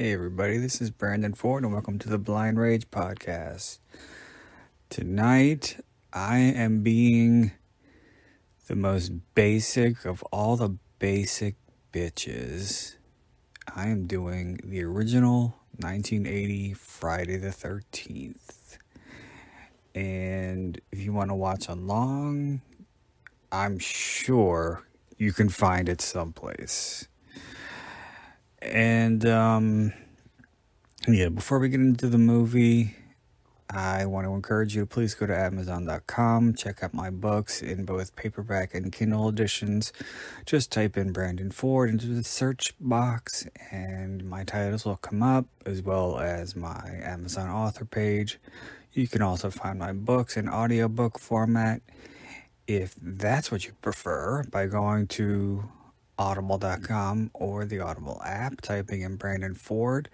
Hey everybody, this is Brandon Ford and welcome to the Blind Rage Podcast. Tonight, I am being the most basic of all the basic bitches. I am doing the original 1980 Friday the 13th. And if you want to watch along, I'm sure you can find it someplace. And, before we get into the movie, I want to encourage you to please go to Amazon.com, check out my books in both paperback and Kindle editions. Just type in Brandon Ford into the search box and my titles will come up, as well as my Amazon author page. You can also find my books in audiobook format, if that's what you prefer, by going to audible.com or the Audible app, typing in Brandon Ford.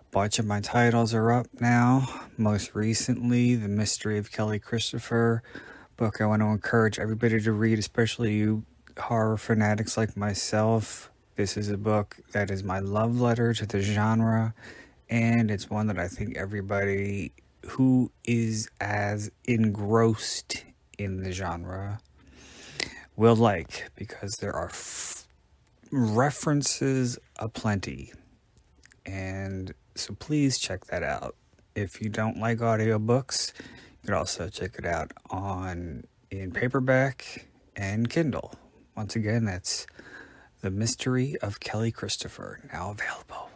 A bunch of my titles are up now. Most recently, The Mystery of Kelly Christopher, book I want to encourage everybody to read, especially you horror fanatics like myself. This is a book that is my love letter to the genre, and it's one that I think everybody who is as engrossed in the genre will like, because there are references aplenty. And so please check that out. If you don't like audiobooks, you can also check it out in paperback and Kindle. Once again, that's The Mystery of Kelly Christopher, now available.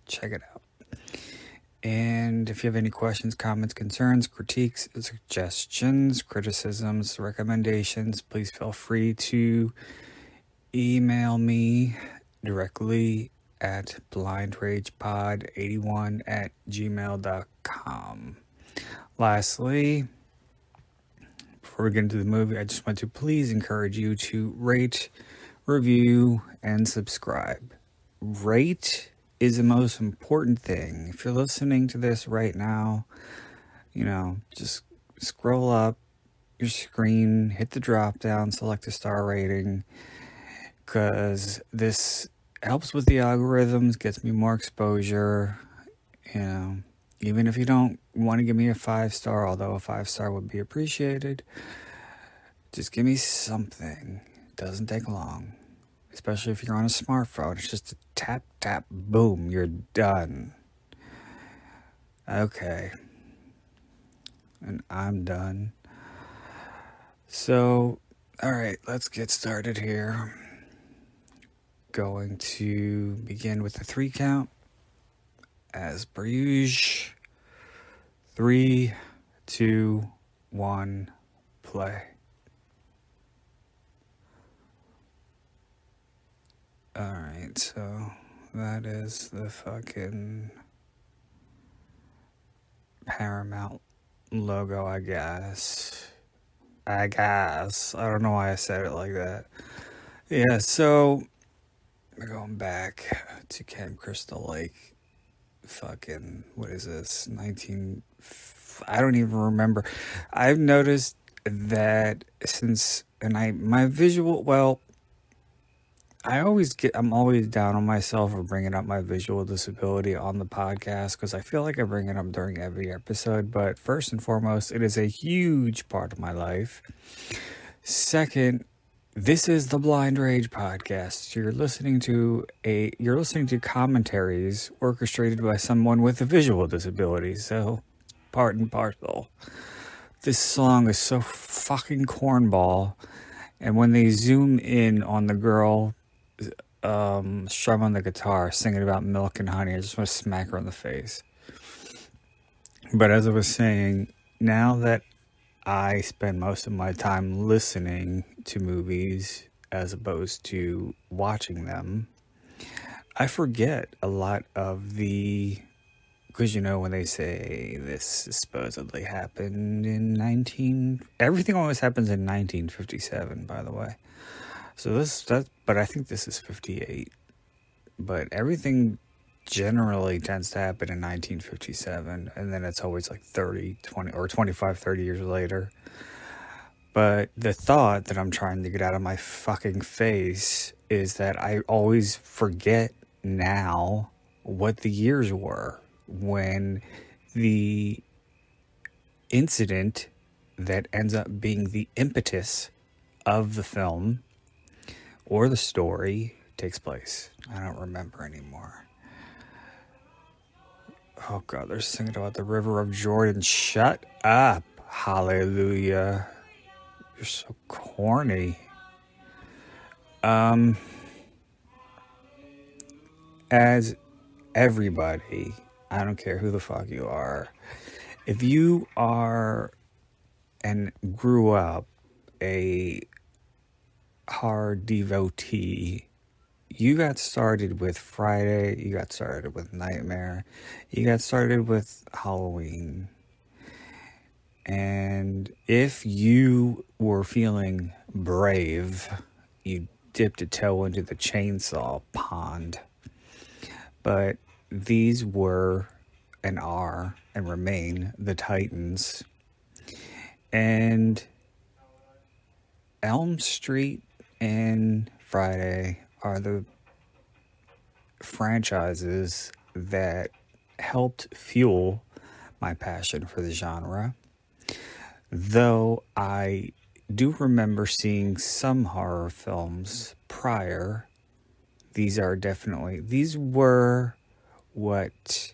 Check it out. And if you have any questions, comments, concerns, critiques, suggestions, criticisms, recommendations, please feel free to email me directly at blindragepod81@gmail.com. Lastly, before we get into the movie, I just want to please encourage you to rate, review, and subscribe. Rate is the most important thing. If you're listening to this right now, just scroll up your screen, hit the drop down, select a star rating, because this helps with the algorithms, gets me more exposure. Even if you don't want to give me a 5-star, although a 5-star would be appreciated, just give me something. It doesn't take long, especially if you're on a smartphone. It's just a tap, tap, boom, you're done. Okay. And I'm done. So, alright, let's get started here. Going to begin with the 3 count. As per usual. 3, 2, 1, play. Alright, so that is the fucking Paramount logo, I guess. I don't know why I said it like that. Yeah, so we're going back to Camp Crystal Lake. Fucking, what is this? I don't even remember. I've noticed that I'm always down on myself for bringing up my visual disability on the podcast, because I feel like I bring it up during every episode, but first and foremost, it is a huge part of my life. Second, this is the Blind Rage Podcast. You're listening to commentaries orchestrated by someone with a visual disability, so part and parcel. This song is so fucking cornball, and when they zoom in on the girl strumming the guitar, singing about milk and honey, I just want to smack her in the face. But as I was saying, now that I spend most of my time listening to movies as opposed to watching them, I forget a lot of because when they say this supposedly happened in everything always happens in 1957, by the way. So but I think this is 58. But everything generally tends to happen in 1957, and then it's always like 30, 20, or 25, 30 years later. But the thought that I'm trying to get out of my fucking face is that I always forget now what the years were when the incident that ends up being the impetus of the film or the story takes place. I don't remember anymore. Oh God, they're singing about the River of Jordan. Shut up. Hallelujah. You're so corny. As everybody, I don't care who the fuck you are, if you are and grew up a hard devotee, you got started with Friday, you got started with Nightmare, you got started with Halloween. And if you were feeling brave, you dipped a toe into the chainsaw pond. But these were and are and remain the Titans. And Elm Street and Friday are the franchises that helped fuel my passion for the genre. Though I do remember seeing some horror films prior, these were what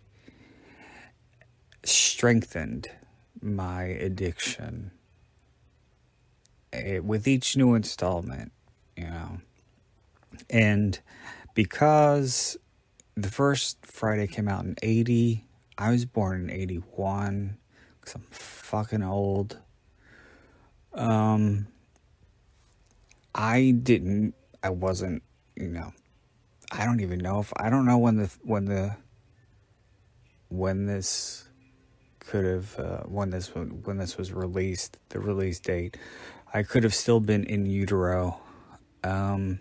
strengthened my addiction with each new installment, And because the first Friday came out in 80, I was born in 81, because I'm fucking old. I wasn't, I don't even know I don't know when this could have, when this was released, the release date. I could have still been in utero, or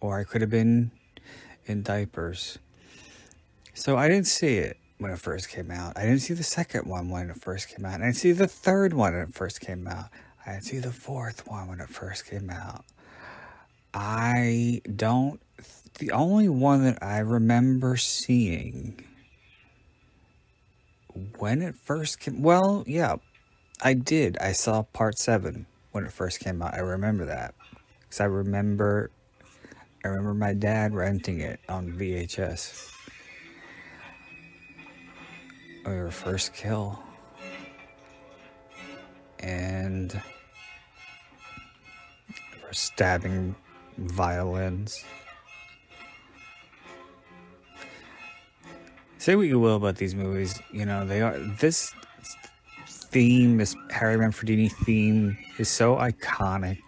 I could have been in diapers. So I didn't see it when it first came out. I didn't see the second one when it first came out. I didn't see the third one when it first came out. I didn't see the fourth one when it first came out. The only one that I remember seeing when it first came, well, yeah, I did. I saw part 7 when it first came out. I remember that. Because I remember my dad renting it on VHS. Our first kill. And we're stabbing violins. Say what you will about these movies, this theme, this Harry Manfredini theme is so iconic.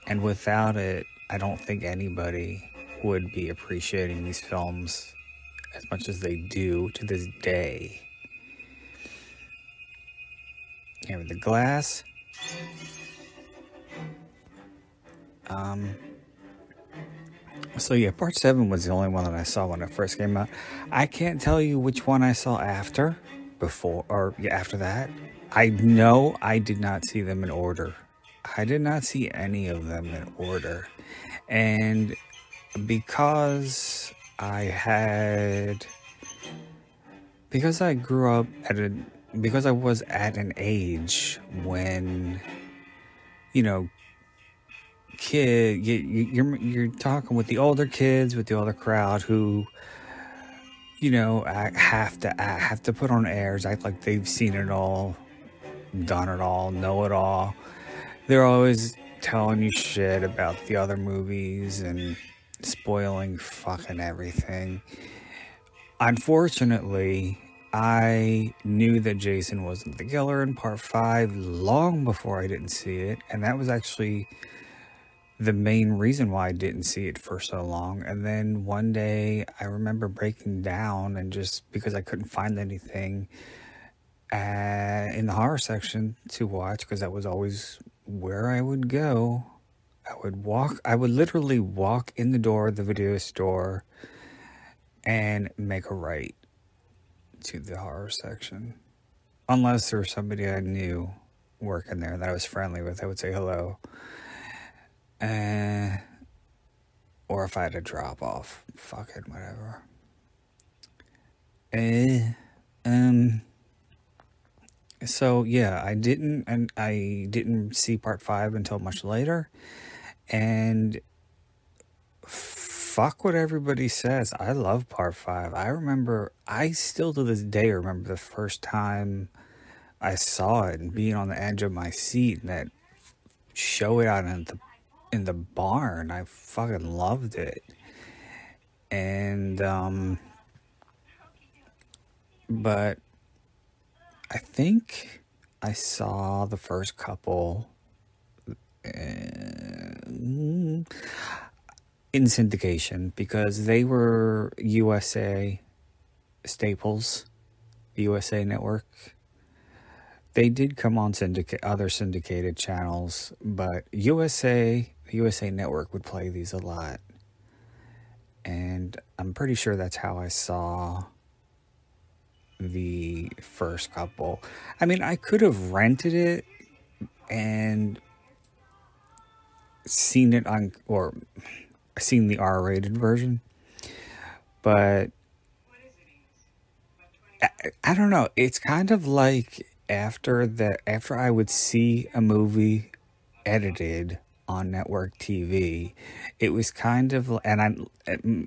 And without it, I don't think anybody would be appreciating these films as much as they do to this day. Here with the glass. So yeah, part 7 was the only one that I saw when it first came out. I can't tell you which one I saw after that. I know I did not see them in order. I did not see any of them in order. And because I grew up because I was at an age when, you're talking with the older kids, with the older crowd who, have to put on airs, act like they've seen it all, done it all, know it all. They're always telling you shit about the other movies and spoiling fucking everything. Unfortunately, I knew that Jason wasn't the killer in part 5 long before I didn't see it, and that was actually the main reason why I didn't see it for so long. And then one day I remember breaking down, and just because I couldn't find anything in the horror section to watch, because that was always where I would go. I would literally walk in the door of the video store and make a right to the horror section. Unless there was somebody I knew working there that I was friendly with, I would say hello. Uh, or if I had to drop off, fuck it, whatever. Uh, um. So yeah, I didn't see part five until much later, and fuck what everybody says. I love part five. I still to this day remember the first time I saw it and being on the edge of my seat and that show it out in the barn. I fucking loved it. And but I think I saw the first couple in syndication because they were USA staples, the USA network. They did come on other syndicated channels, but the USA network would play these a lot. And I'm pretty sure that's how I saw the first couple. I mean, I could have rented it and seen it on, or seen the R-rated version, but I don't know. It's kind of like after I would see a movie edited on network TV, it was kind of, the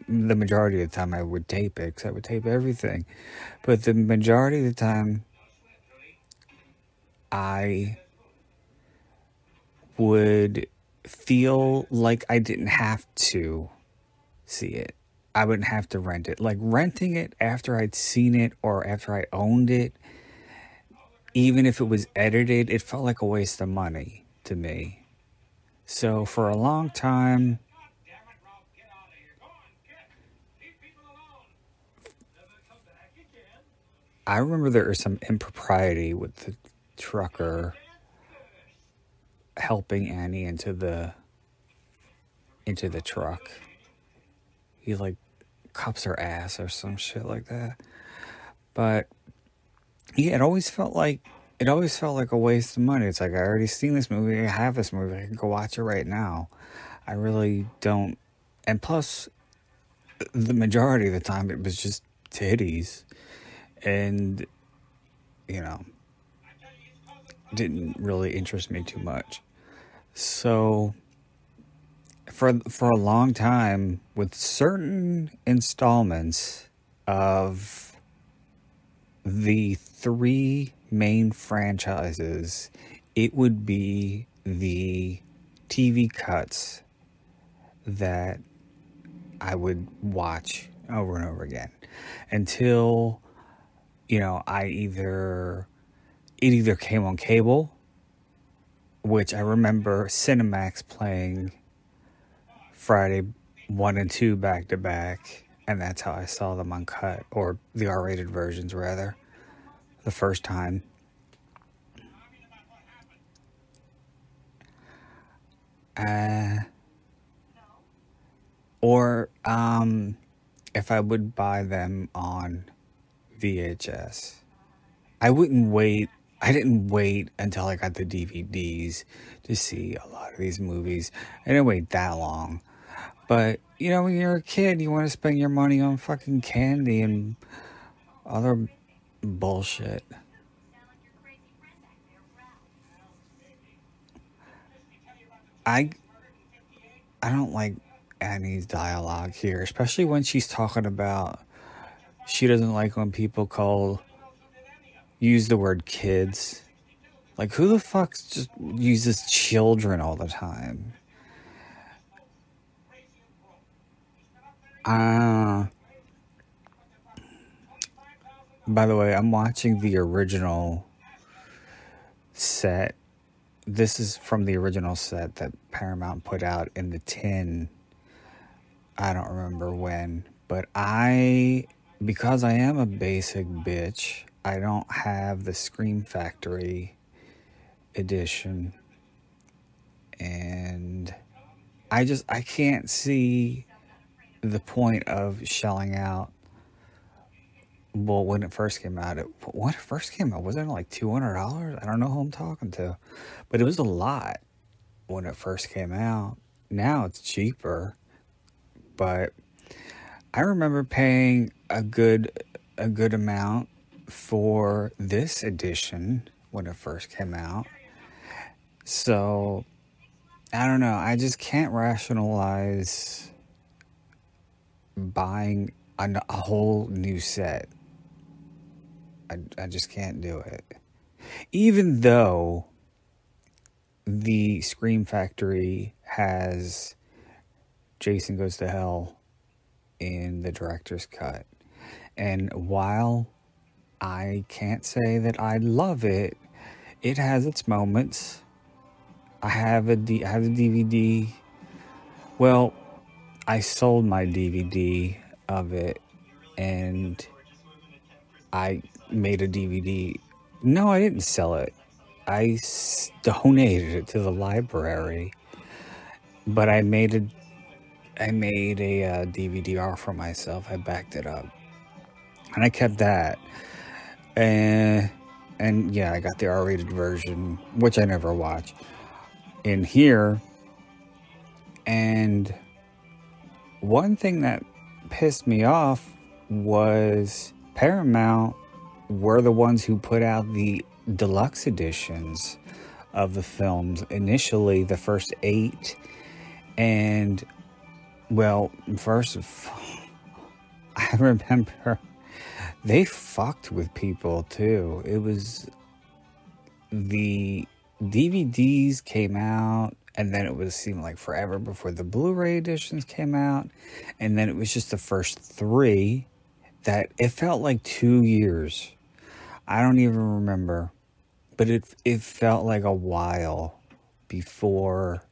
majority of the time I would tape it because I would tape everything, but the majority of the time I would feel like I didn't have to see it. I wouldn't have to rent it. Like renting it after I'd seen it or after I owned it, even if it was edited, it felt like a waste of money to me. So for a long time, I remember there was some impropriety with the trucker helping Annie into the truck. He like cups her ass or some shit like that. But yeah, it always felt like a waste of money. It's like I already seen this movie, I have this movie, I can go watch it right now. I really don't. And plus, the majority of the time it was just titties, and you know, didn't really interest me too much. So for a long time, with certain installments of the three main franchises, it would be the TV cuts that I would watch over and over again until, it either came on cable, which I remember Cinemax playing Friday 1 and 2 back to back, and that's how I saw them uncut, or the R-rated versions rather, the first time. Or if I would buy them on VHS. I didn't wait until I got the DVDs to see a lot of these movies. I didn't wait that long. But, when you're a kid, you want to spend your money on fucking candy and other bullshit. I don't like Annie's dialogue here, especially when she's talking about she doesn't like when people use the word kids. Like, who the fuck just uses children all the time? By the way, I'm watching the original set. This is from the original set that Paramount put out in the tin. I don't remember when, but because I am a basic bitch, I don't have the Scream Factory edition, and I can't see the point of shelling out. Well, when it first came out, wasn't it like $200? I don't know who I'm talking to, but it was a lot when it first came out. Now it's cheaper, but I remember paying a good amount for this edition when it first came out. So I don't know. I just can't rationalize buying a whole new set. I just can't do it. Even though the Scream Factory has Jason Goes to Hell in the director's cut. And while I can't say that I love it, it has its moments. I have I have a DVD. Well, I sold my DVD of it, and I made a DVD. No, I didn't sell it. I donated it to the library, but I made a DVD-R for myself. I backed it up, and I kept that. And yeah, I got the R-rated version, which I never watch, in here. And one thing that pissed me off was Paramount were the ones who put out the deluxe editions of the films. Initially, the first 8. And, well, first, I remember they fucked with people too. It was the DVDs came out, and then it seemed like forever before the Blu-ray editions came out, and then it was just the first 3 that it felt like 2 years. I don't even remember, but it felt like a while before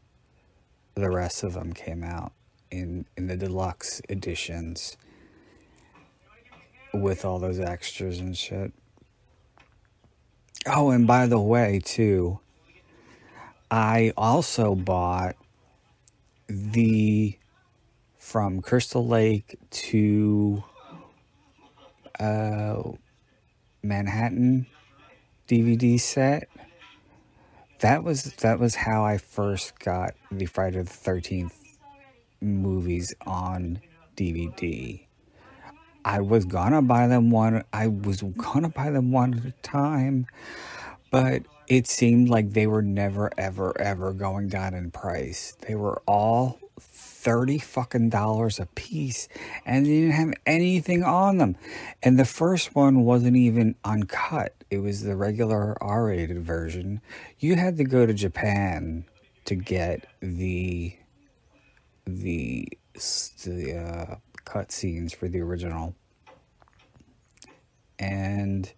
the rest of them came out in the deluxe editions with all those extras and shit. Oh, and by the way, too, I also bought the From Crystal Lake to Manhattan DVD set. That was how I first got the Friday the 13th movies on DVD. I was gonna buy them one at a time, but it seemed like they were never ever ever going down in price. They were all $30 fucking a piece, and they didn't have anything on them. And the first one wasn't even uncut. It was the regular R-rated version. You had to go to Japan to get the cut scenes for the original. And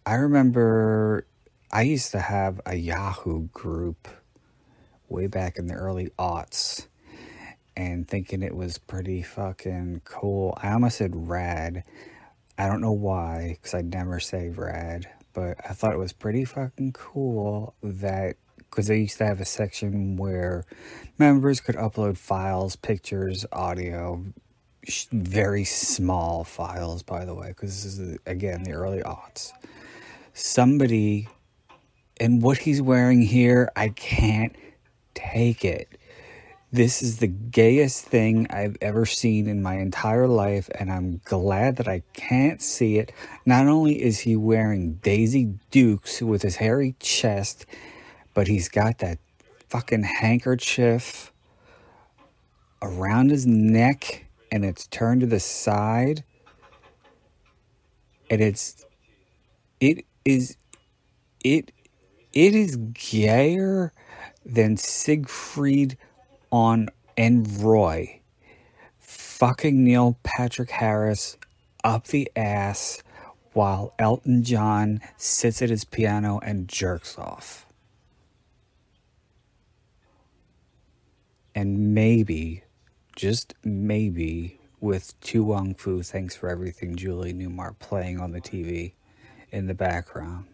I remember I used to have a Yahoo group way back in the early aughts, and thinking it was pretty fucking cool. I almost said rad. I don't know why, because I'd never say rad, but I thought it was pretty fucking cool that, because they used to have a section where members could upload files, pictures, audio, very small files, by the way, because this is, again, the early aughts. Somebody, and what he's wearing here, I can't take it. This is the gayest thing I've ever seen in my entire life, and I'm glad that I can't see it. Not only is he wearing Daisy Dukes with his hairy chest, but he's got that fucking handkerchief around his neck, and it's turned to the side, and it is gayer than Siegfried and Roy fucking Neil Patrick Harris up the ass while Elton John sits at his piano and jerks off. And maybe, just maybe, with Tu Wong Fu, Thanks for Everything, Julie Newmar playing on the TV in the background.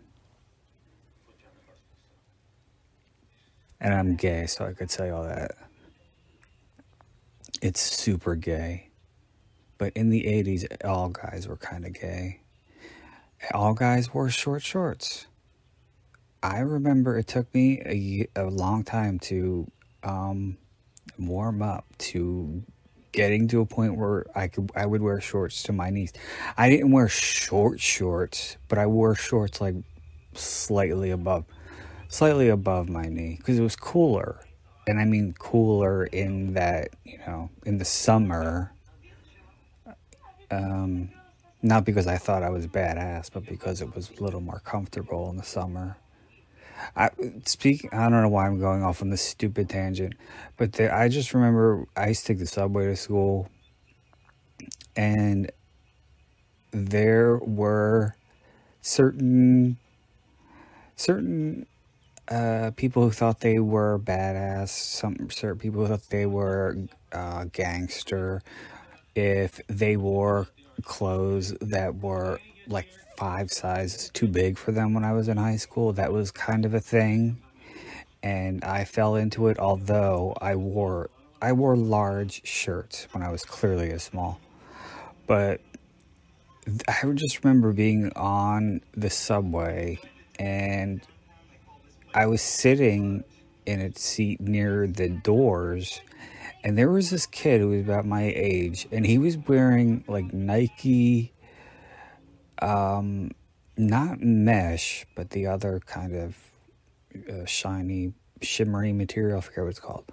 And I'm gay, so I could say all that. It's super gay. But in the 80s, all guys were kind of gay. All guys wore short shorts. I remember it took me a long time to warm up to getting to a point where I would wear shorts to my knees. I didn't wear shorts, but I wore shorts like slightly above my knee because it was cooler. And I mean cooler in that, in the summer, not because I thought I was badass, but because it was a little more comfortable in the summer. I don't know why I'm going off on this stupid tangent, but I just remember I used to take the subway to school, and there were certain people who thought they were badass. Some certain people who thought they were gangster if they wore clothes that were like 5 sizes too big for them when I was in high school. That was kind of a thing, and I fell into it. Although I wore large shirts when I was clearly a small, but I would just remember being on the subway, and I was sitting in a seat near the doors, and there was this kid who was about my age, and he was wearing like Nike, not mesh, but the other kind of shiny, shimmery material. I forget what it's called.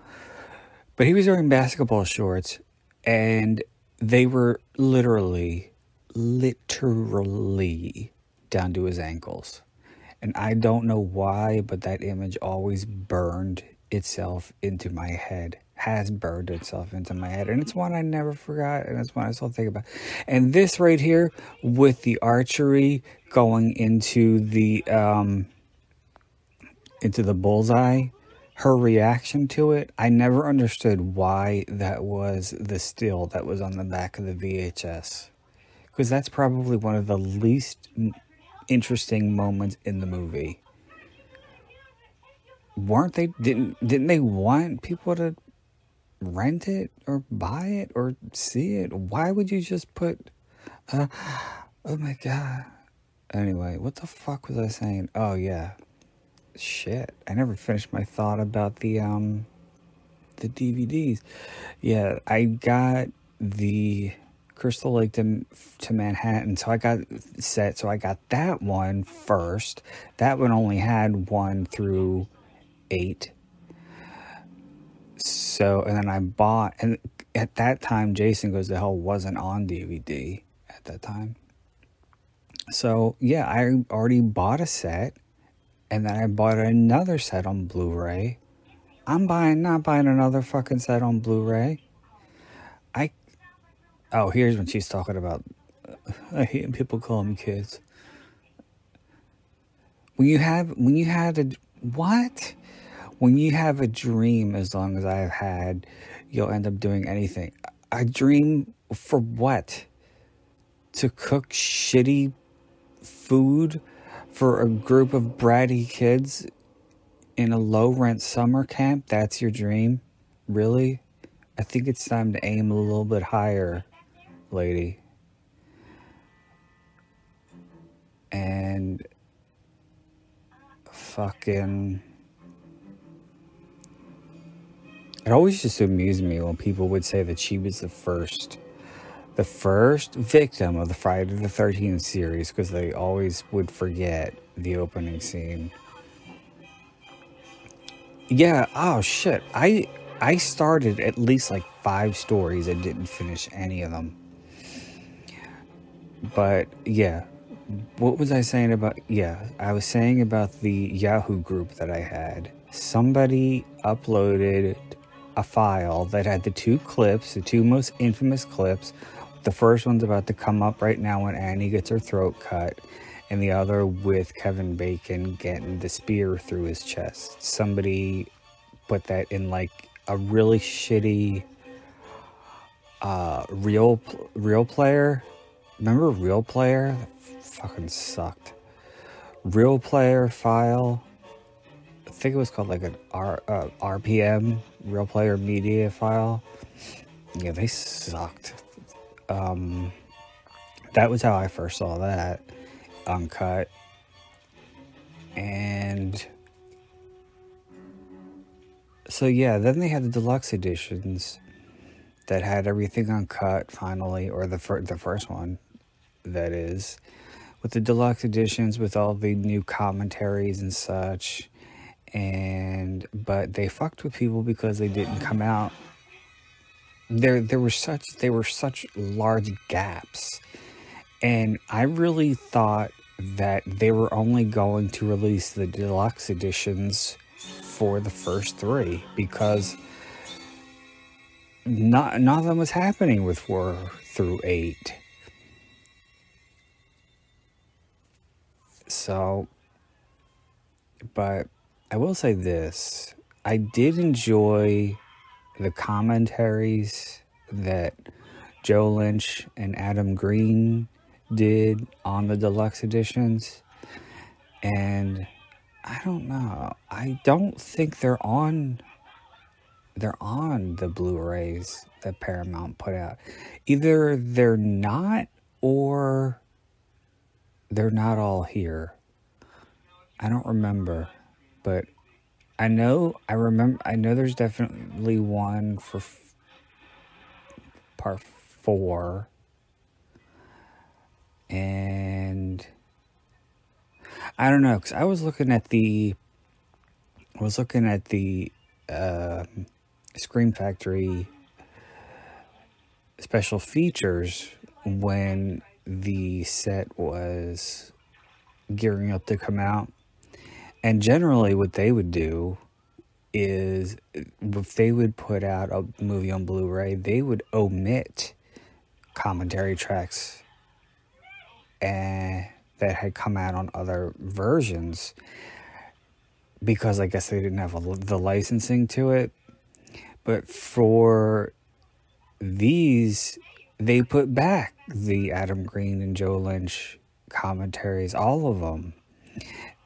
But he was wearing basketball shorts, and they were literally down to his ankles. And I don't know why, but that image always burned itself into my head. Has burned itself into my head. And it's one I never forgot, and it's one I still think about. And this right here, with the archery going into the bullseye, her reaction to it, I never understood why that was the still that was on the back of the VHS. Because that's probably one of the least interesting moments in the movie. Weren't they? Didn't they want people to rent it or buy it or see it? Why would you just put? Oh my god. Anyway, what the fuck was I saying? Oh yeah, shit. I never finished my thought about the DVDs. Yeah, I got the Crystal Lake to Manhattan. So I got that one first. That one only had 1 through 8. So, and then I bought, and at that time, Jason Goes to Hell wasn't on DVD at that time. So, yeah, I already bought a set, and then I bought another set on Blu-ray. I'm not buying another fucking set on Blu-ray. Here's when she's talking about, I hate when people call them kids. When you have a dream, as long as I've had, you'll end up doing anything. I dream for what? To cook shitty food for a group of bratty kids in a low-rent summer camp? That's your dream? Really? I think it's time to aim a little bit higher, lady. And fucking... It always just amused me when people would say that she was the first victim of the Friday the 13th series, because they always would forget the opening scene. Yeah, oh shit. I started at least like 5 stories and didn't finish any of them. But yeah, what was I saying about... Yeah, I was saying about the Yahoo group that I had. Somebody uploaded a file that had the 2 clips, the 2 most infamous clips. The first one's about to come up right now when Annie gets her throat cut, and the other with Kevin Bacon getting the spear through his chest. Somebody put that in like a really shitty Real Player. Remember Real Player? That fucking sucked. Real Player file. I think it was called like an RPM, Real Player Media file. Yeah, they sucked. That was how I first saw that, uncut. And So yeah, then they had the deluxe editions that had everything uncut finally, or the first one, that is, with the deluxe editions with all the new commentaries and such. And but they fucked with people because they didn't come out. There were such large gaps, and I really thought that they were only going to release the deluxe editions for the first three, because none of them was happening with 4 through 8. So, but I will say this: I did enjoy the commentaries that Joe Lynch and Adam Green did on the deluxe editions, and I don't know. I don't think they're on the Blu-rays that Paramount put out. Either they're not, or they're not all here. I don't remember, but I know there's definitely one for part 4, and I don't know, cuz I was looking at the Scream Factory special features when the set was gearing up to come out. And generally what they would do is, if they would put out a movie on Blu-ray, they would omit commentary tracks that had come out on other versions, because I guess they didn't have the licensing to it. But for these, they put back the Adam Green and Joe Lynch commentaries, all of them.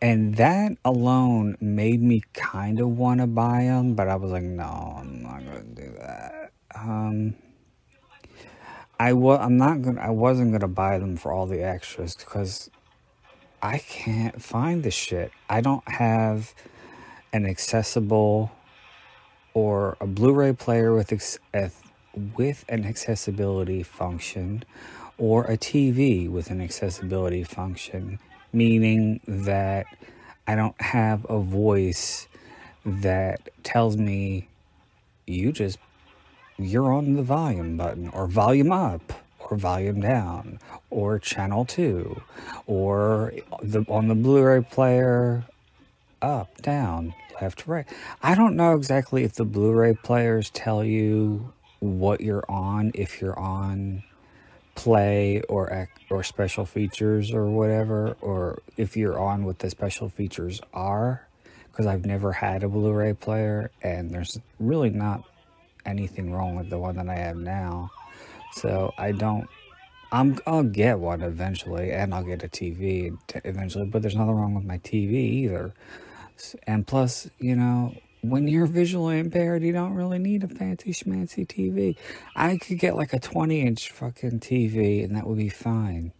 And that alone made me kind of want to buy them, but I was like, no, I'm not going to do that. I wasn't going to buy them for all the extras, because I can't find the shit. I don't have an accessible or a Blu-ray player with an accessibility function, or a TV with an accessibility function, meaning that I don't have a voice that tells me you're on the volume button, or volume up, or volume down, or channel 2, or on the Blu-ray player, up, down, left, right. I don't know exactly if the Blu-ray players tell you what you're on, if you're on play or special features or whatever, or if you're on what the special features are, because I've never had a Blu-ray player, and there's really not anything wrong with the one that I have now. So I'll get one eventually, and I'll get a TV eventually, but there's nothing wrong with my TV either. And plus, when you're visually impaired, you don't really need a fancy schmancy TV. I could get like a 20-inch fucking TV, and that would be fine,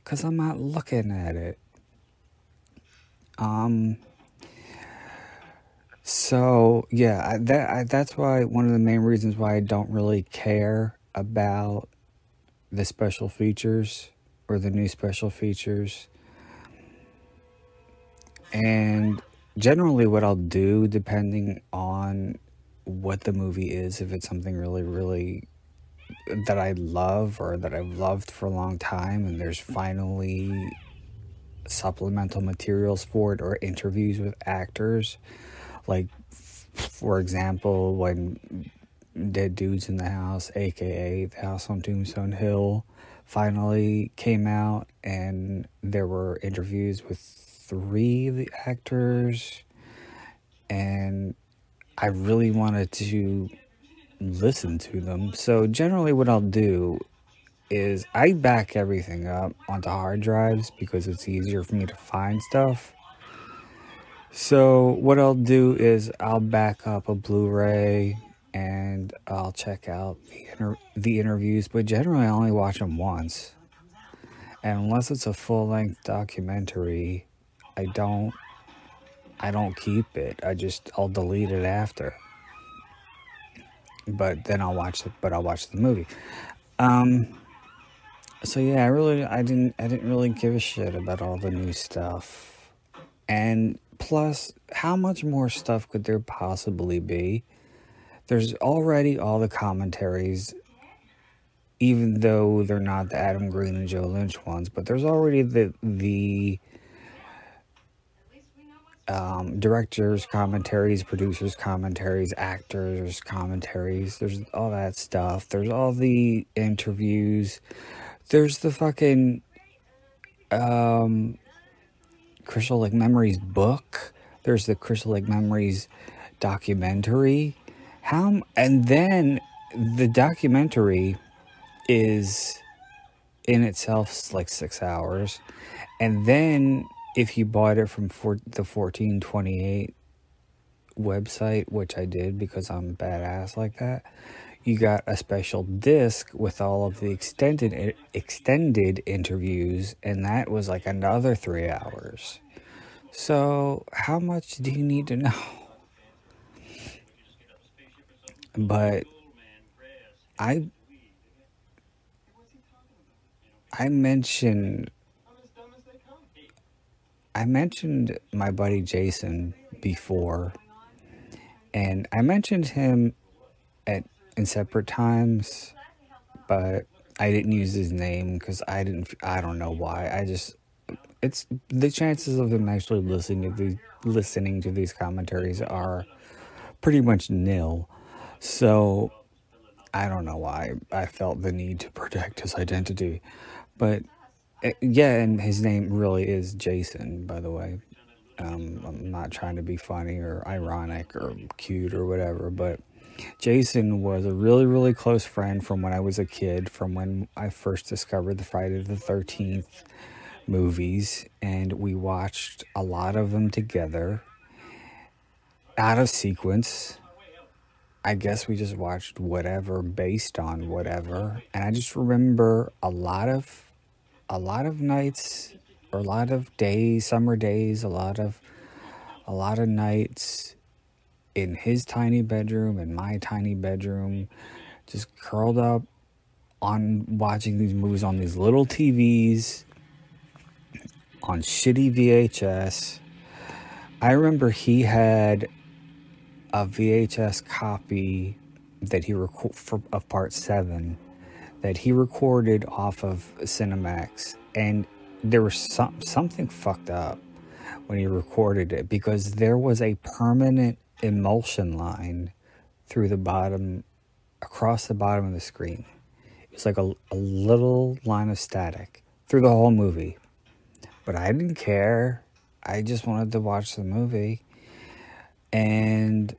because I'm not looking at it. So yeah, that's why, one of the main reasons why I don't really care about the special features, or the new special features. And generally what I'll do, depending on what the movie is, if it's something really, really that I love, or that I've loved for a long time, and there's finally supplemental materials for it, or interviews with actors, like, for example, when Dead Dudes in the House, aka The House on Tombstone Hill, finally came out, and there were interviews with 3 of the actors, and I really wanted to listen to them. So generally what I'll do is I back everything up onto hard drives, because it's easier for me to find stuff. So what I'll do is I'll back up a Blu-ray, and I'll check out the interviews, but generally I only watch them once. And unless it's a full-length documentary, I don't I don't keep it. I'll delete it after. But then I'll watch the movie. Um, so yeah, I didn't really give a shit about all the new stuff. And plus, how much more stuff could there possibly be? There's already all the commentaries, even though they're not the Adam Green and Joe Lynch ones, but there's already the directors' commentaries, producers' commentaries, actors' commentaries. There's all that stuff. There's all the interviews. There's the fucking Crystal Lake Memories book. There's the Crystal Lake Memories documentary. And then the documentary is in itself like 6 hours. And then if you bought it from the 1428 website, which I did because I'm badass like that, you got a special disc with all of the extended interviews, and that was like another 3 hours. So how much do you need to know? But I mentioned my buddy Jason before, and I mentioned him in separate times, but I didn't use his name because I don't know why. It's the chances of him actually listening to these commentaries are pretty much nil. So I don't know why I felt the need to protect his identity. But yeah, and his name really is Jason, by the way. I'm not trying to be funny or ironic or cute or whatever, but Jason was a really, really close friend from when I was a kid, from when I first discovered the Friday the 13th movies, and we watched a lot of them together out of sequence. I guess we just watched whatever based on whatever, and I just remember a lot of nights, or a lot of days, summer days, a lot of nights in his tiny bedroom and my tiny bedroom, just curled up on watching these movies on these little TVs on shitty VHS. I remember he had a VHS copy that he of Part 7 that he recorded off of Cinemax, and there was something fucked up when he recorded it, because there was a permanent emulsion line across the bottom of the screen. It was like a little line of static through the whole movie. But I didn't care. I just wanted to watch the movie. And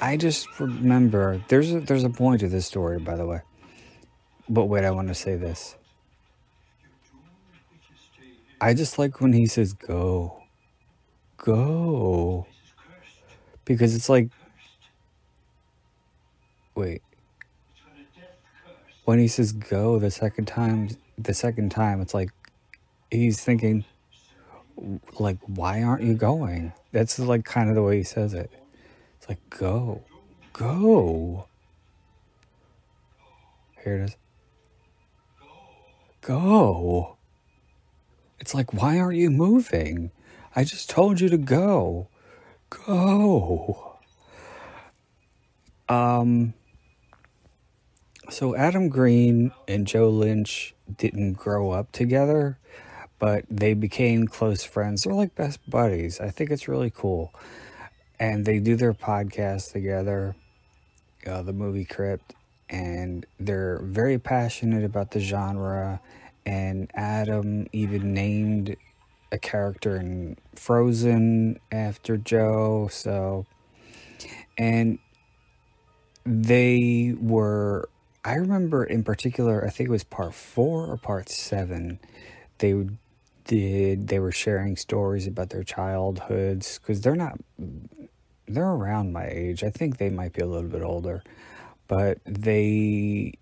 I just remember, there's a point to this story, by the way. But wait, I want to say this. I just like when he says go. Go. Because it's like, wait. When he says go the second time, it's like he's thinking, like, why aren't you going? That's like kind of the way he says it. It's like, go. Here it is. Go. It's like, why aren't you moving? I just told you to go. Go. So Adam Green and Joe Lynch didn't grow up together, but they became close friends. They're like best buddies. I think it's really cool. And they do their podcast together, the Movie Crypt, and they're very passionate about the genre. And Adam even named a character in Frozen after Joe. So, and they were, I remember in particular, I think it was part 4 or part 7, they were sharing stories about their childhoods, because they're around my age. I think they might be a little bit older, but they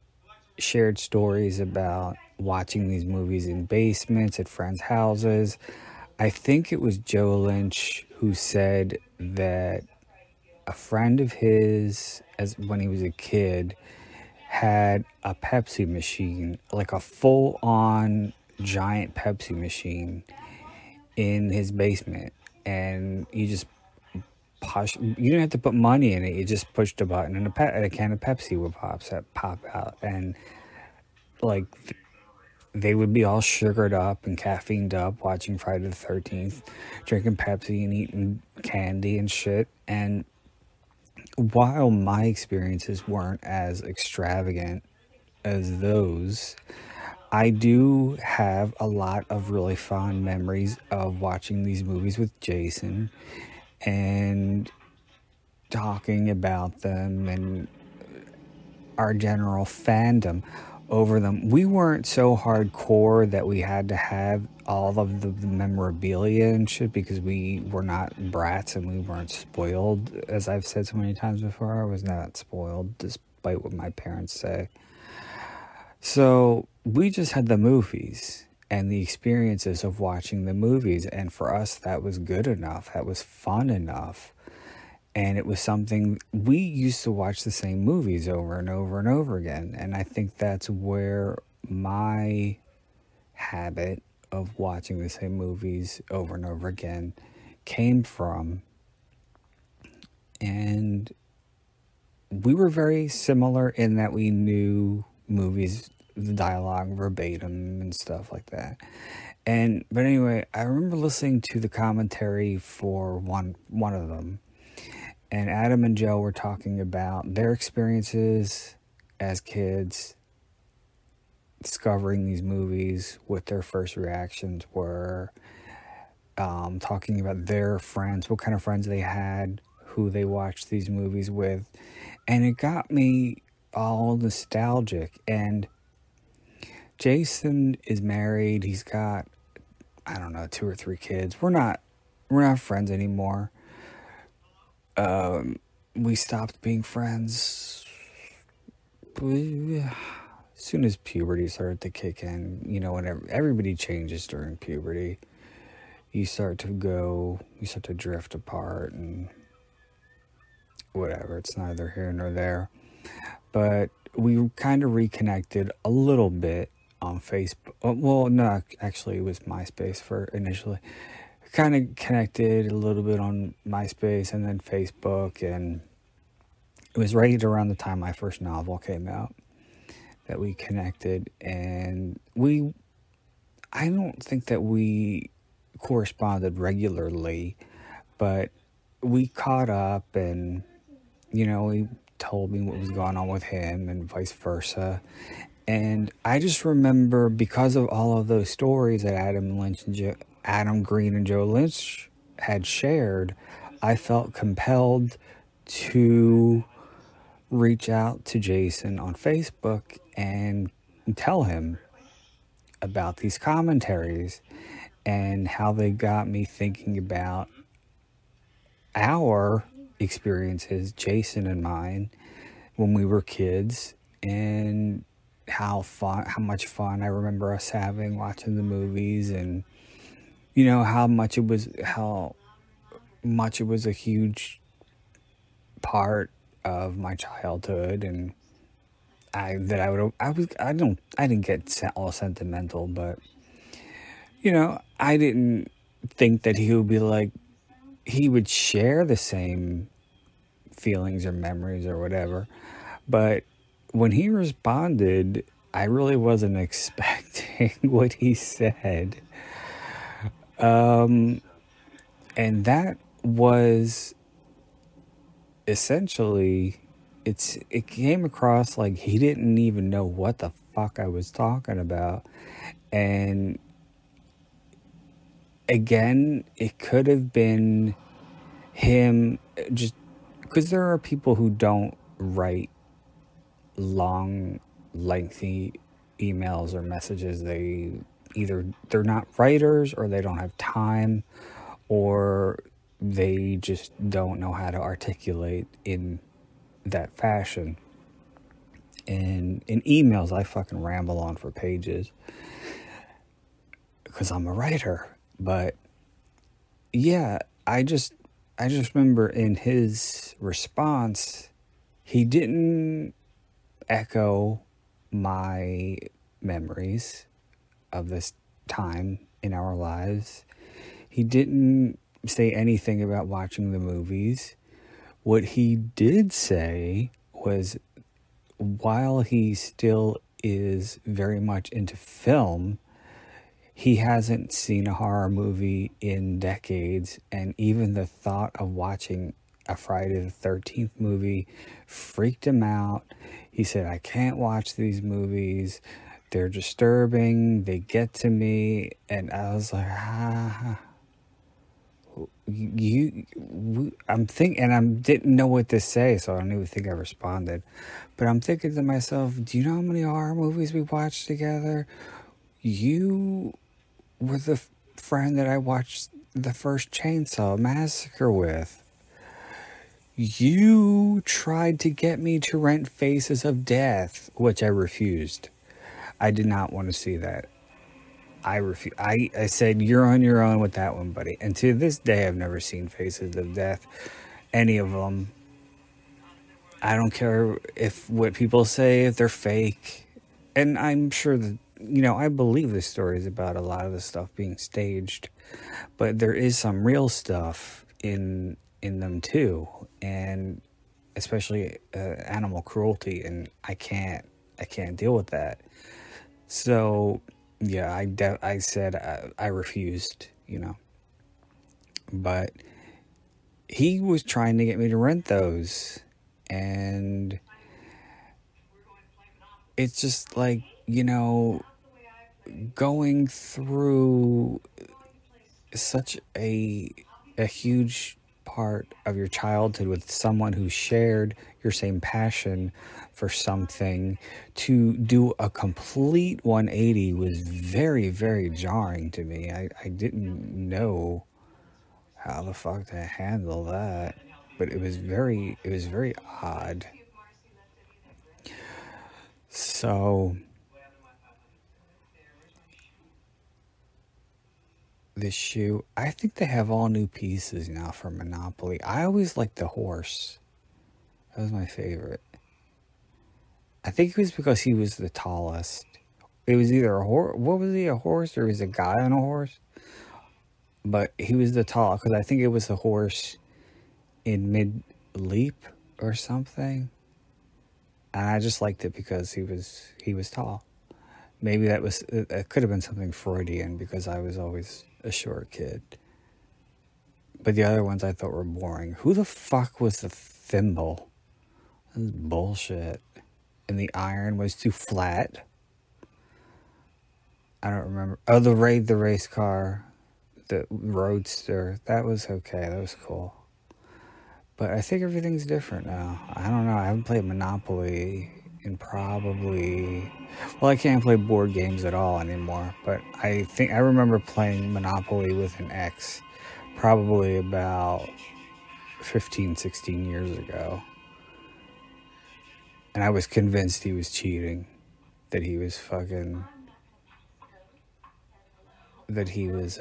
shared stories about watching these movies in basements at friends' houses. I think it was Joe Lynch who said that a friend of his, as when he was a kid, had a Pepsi machine, like a full-on giant Pepsi machine in his basement, and you didn't have to put money in it. You just pushed a button, and a can of Pepsi would pop out, and like they would be all sugared up and caffeined up, watching Friday the 13th, drinking Pepsi and eating candy and shit. And while my experiences weren't as extravagant as those, I do have a lot of really fond memories of watching these movies with Jason and talking about them and our general fandom over them. We weren't so hardcore that we had to have all of the memorabilia and shit because we were not brats and we weren't spoiled. As I've said so many times before, I was not spoiled despite what my parents say. So we just had the movies and the experiences of watching the movies, and for us that was good enough. That was fun enough. And it was something, we used to watch the same movies over and over and over again. And I think that's where my habit of watching the same movies over and over again came from. And we were very similar in that we knew movies, the dialogue verbatim and stuff like that. But anyway, I remember listening to the commentary for one of them. And Adam and Joe were talking about their experiences as kids discovering these movies, what their first reactions were, talking about their friends, what kind of friends they had, who they watched these movies with. And it got me all nostalgic. And Jason is married. He's got, I don't know, 2 or 3 kids. We're not friends anymore. We stopped being friends as soon as puberty started to kick in. You know, when everybody changes during puberty, you start to drift apart and whatever. It's neither here nor there. But we kind of reconnected a little bit on Facebook. Well, no, actually it was MySpace for initially. Kind of connected a little bit on MySpace and then Facebook, and it was right around the time my first novel came out that we connected. And I don't think that we corresponded regularly, but we caught up, and he told me what was going on with him and vice versa. And I just remember, because of all of those stories that Adam Green and Joe Lynch had shared, I felt compelled to reach out to Jason on Facebook and tell him about these commentaries and how they got me thinking about our experiences, Jason and mine, when we were kids, and how much fun I remember us having watching the movies, and how much it was a huge part of my childhood. And I didn't get all sentimental, but I didn't think that he would share the same feelings or memories or whatever. But when he responded, I really wasn't expecting what he said. And that was essentially, it came across like he didn't even know what the fuck I was talking about. And again, it could have been him, just because there are people who don't write long, lengthy emails or messages. They're not writers, or they don't have time, or they just don't know how to articulate in that fashion. And in emails, I fucking ramble on for pages because I'm a writer. But yeah, I just I just remember in his response, he didn't echo my memories of this time in our lives. He didn't say anything about watching the movies. What he did say was, while he still is very much into film, he hasn't seen a horror movie in decades, and even the thought of watching a Friday the 13th movie freaked him out. He said, I can't watch these movies. They're disturbing. They get to me. And I was like, I'm thinking, and I didn't know what to say, so I don't even think I responded. But I'm thinking to myself, do you know how many horror movies we watched together? You were the friend that I watched the first Chainsaw Massacre with. You tried to get me to rent Faces of Death, which I refused. I did not want to see that. I said, you're on your own with that one, buddy. And to this day, I've never seen Faces of Death. Any of them. I don't care if what people say, if they're fake. And I'm sure that, I believe the stories about a lot of the stuff being staged. But there is some real stuff in them too. And especially animal cruelty. And I can't deal with that. So, yeah, I said I refused, but he was trying to get me to rent those, and it's just like, going through such a huge part of your childhood with someone who shared your same passion for something, to do a complete 180 was very, very jarring to me. I didn't know how the fuck to handle that, but it was very odd. So this shoe, I think they have all new pieces now for Monopoly. I always liked the horse. That was my favorite. I think it was because he was the tallest. It was either a horse. What was he? A horse, or was a guy on a horse? But he was the tall, because I think it was a horse in mid leap or something. And I just liked it because he was tall. Maybe it could have been something Freudian, because I was always a short kid. But the other ones I thought were boring. Who the fuck was the thimble? This is bullshit. And the iron was too flat. I don't remember. Oh, the race car, the roadster. That was okay. That was cool. But I think everything's different now. I don't know. I haven't played Monopoly in probably... Well, I can't play board games at all anymore. But I think I remember playing Monopoly with an ex probably about 15, 16 years ago. And I was convinced he was cheating. That he was fucking... That he was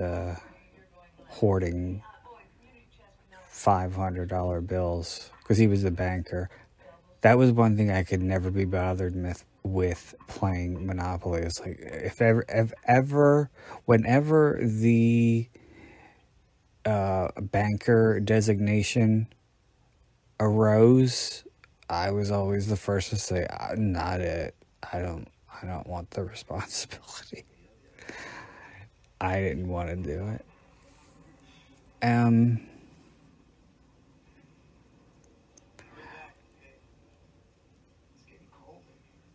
hoarding $500 bills because he was the banker. That was one thing I could never be bothered with playing Monopoly. It's like, whenever the banker designation arose, I was always the first to say, "Not it. I don't want the responsibility. I didn't want to do it."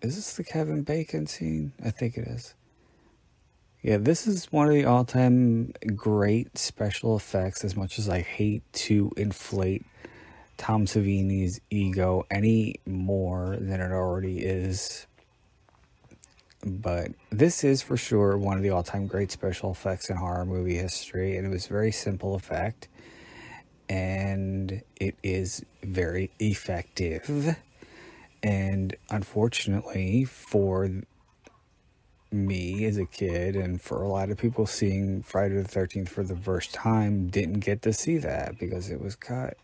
Is this the Kevin Bacon scene? I think it is. Yeah, this is one of the all-time great special effects, as much as I hate to inflate Tom Savini's ego any more than it already is. But this is for sure one of the all-time great special effects in horror movie history, and it was a very simple effect, and it is very effective. And unfortunately for me as a kid, and for a lot of people seeing Friday the 13th for the first time, didn't get to see that because it was cut.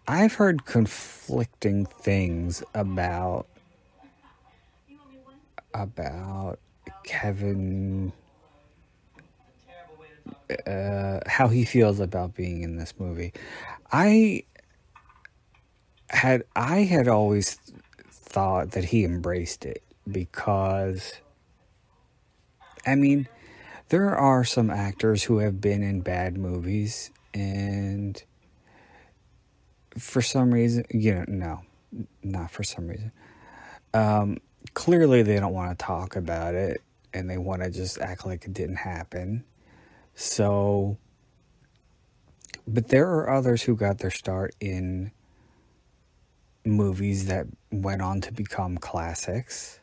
I've heard conflicting things about Kevin, how he feels about being in this movie. I had always thought that he embraced it because, I mean, there are some actors who have been in bad movies, and for some reason, no, not for some reason. Clearly, they don't want to talk about it, and they want to just act like it didn't happen. So, but there are others who got their start in movies that went on to become classics,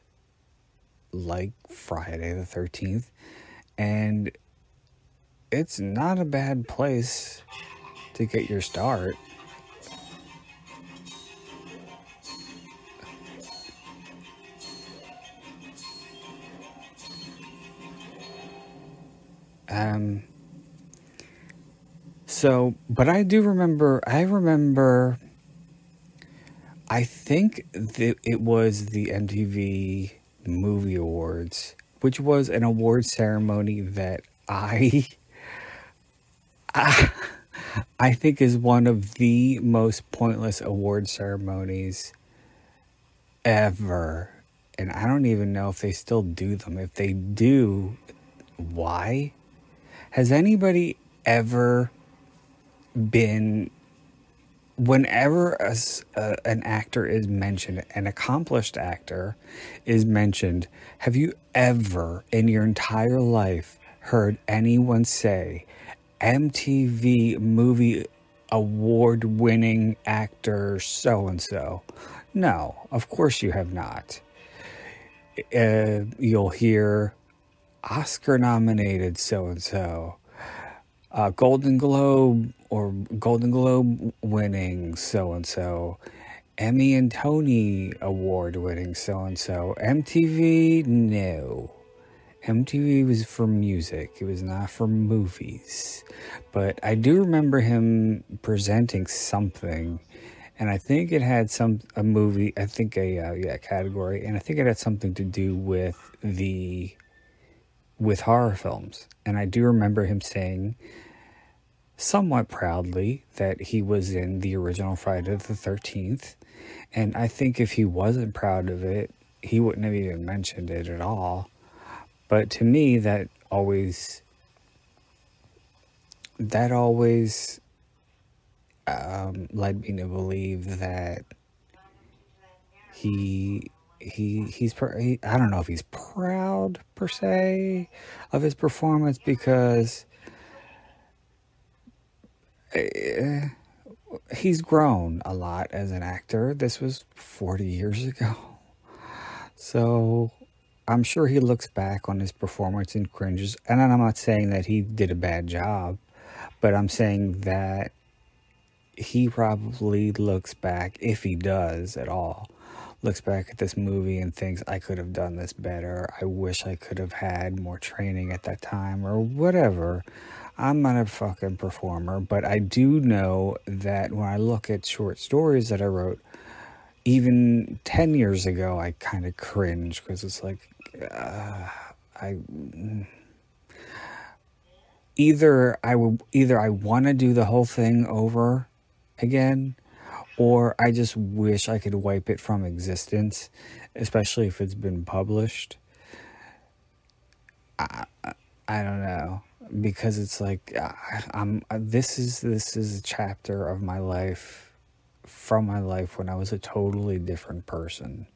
like Friday the 13th, and it's not a bad place to get your start. But I remember, I think that it was the MTV Movie Awards, which was an award ceremony that I think is one of the most pointless award ceremonies ever. And I don't even know if they still do them. If they do, why? Has anybody ever been, whenever an actor is mentioned, an accomplished actor is mentioned, have you ever in your entire life heard anyone say MTV Movie Award winning actor so and so? No, of course you have not. You'll hear Oscar nominated so and so, Golden Globe winning so and so, Emmy and Tony Award winning so and so. MTV, no. MTV was for music, it was not for movies. But I do remember him presenting something, and I think it had a movie, I think a category, and I think it had something to do with horror films. And I do remember him saying somewhat proudly that he was in the original Friday the 13th. And I think if he wasn't proud of it, he wouldn't have even mentioned it at all. But to me, that always led me to believe that I don't know if he's proud per se of his performance, because he's grown a lot as an actor. This was 40 years ago. So I'm sure he looks back on his performance and cringes. And I'm not saying that he did a bad job, but I'm saying that he probably looks back, if he does at all, looks back at this movie and thinks, I could have done this better. I wish I could have had more training at that time, or whatever. I'm not a fucking performer, but I do know that when I look at short stories that I wrote, even 10 years ago, I kind of cringe, because it's like, either I want to do the whole thing over again, or I just wish I could wipe it from existence, especially if it's been published. I don't know, because it's like, this is a chapter of my life, from my life when I was a totally different person.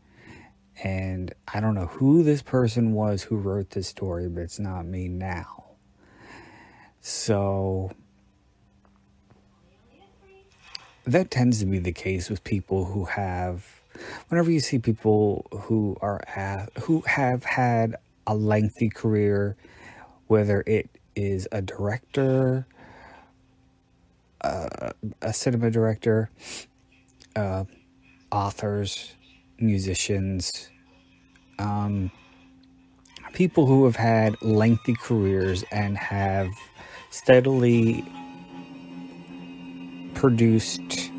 And I don't know who this person was who wrote this story, but it's not me now. So that tends to be the case with people who whenever you see people who have had a lengthy career, whether it is a director, a cinema director, authors, musicians, people who have had lengthy careers and have steadily produced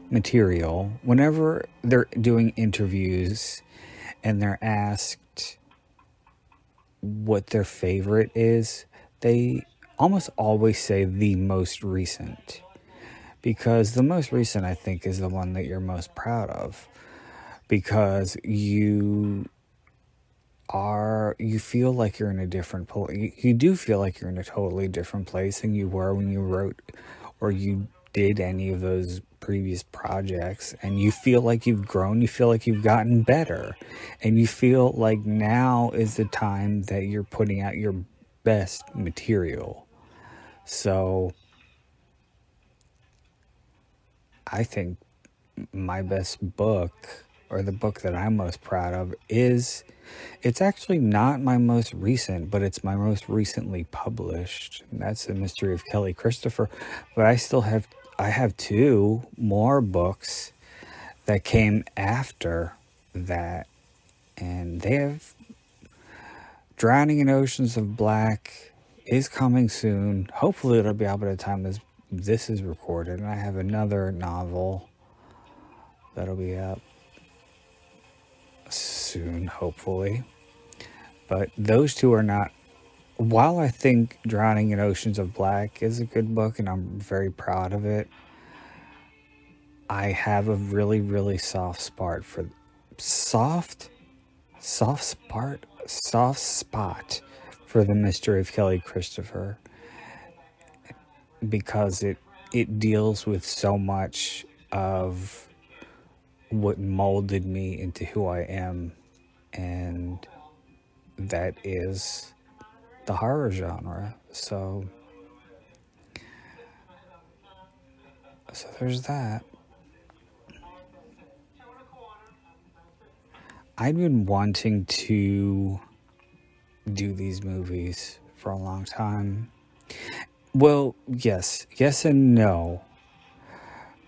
material. Whenever they're doing interviews and they're asked what their favorite is, they almost always say the most recent. Because the most recent, I think, is the one that you're most proud of. Because you feel like you're in a different place. You do feel like you're in a totally different place than you were when you wrote or you did any of those previous projects, and you feel like you've grown, you feel like you've gotten better, and you feel like now is the time that you're putting out your best material. So I think my best book, or the book that I'm most proud of, it's actually not my most recent, but it's my most recently published. And that's The Mystery of Kelly Christopher. But I have two more books that came after that, and they have Drowning in Oceans of Black is coming soon. Hopefully it'll be out by the time this is recorded. And I have another novel that'll be out soon, hopefully. But those two are not. While I think Drowning in Oceans of Black is a good book and I'm very proud of it, I have a really, really soft spot for The Mystery of Kelly Christopher, because it deals with so much of what molded me into who I am, and that is the horror genre. So there's that. I've been wanting to do these movies for a long time. Well, yes and no.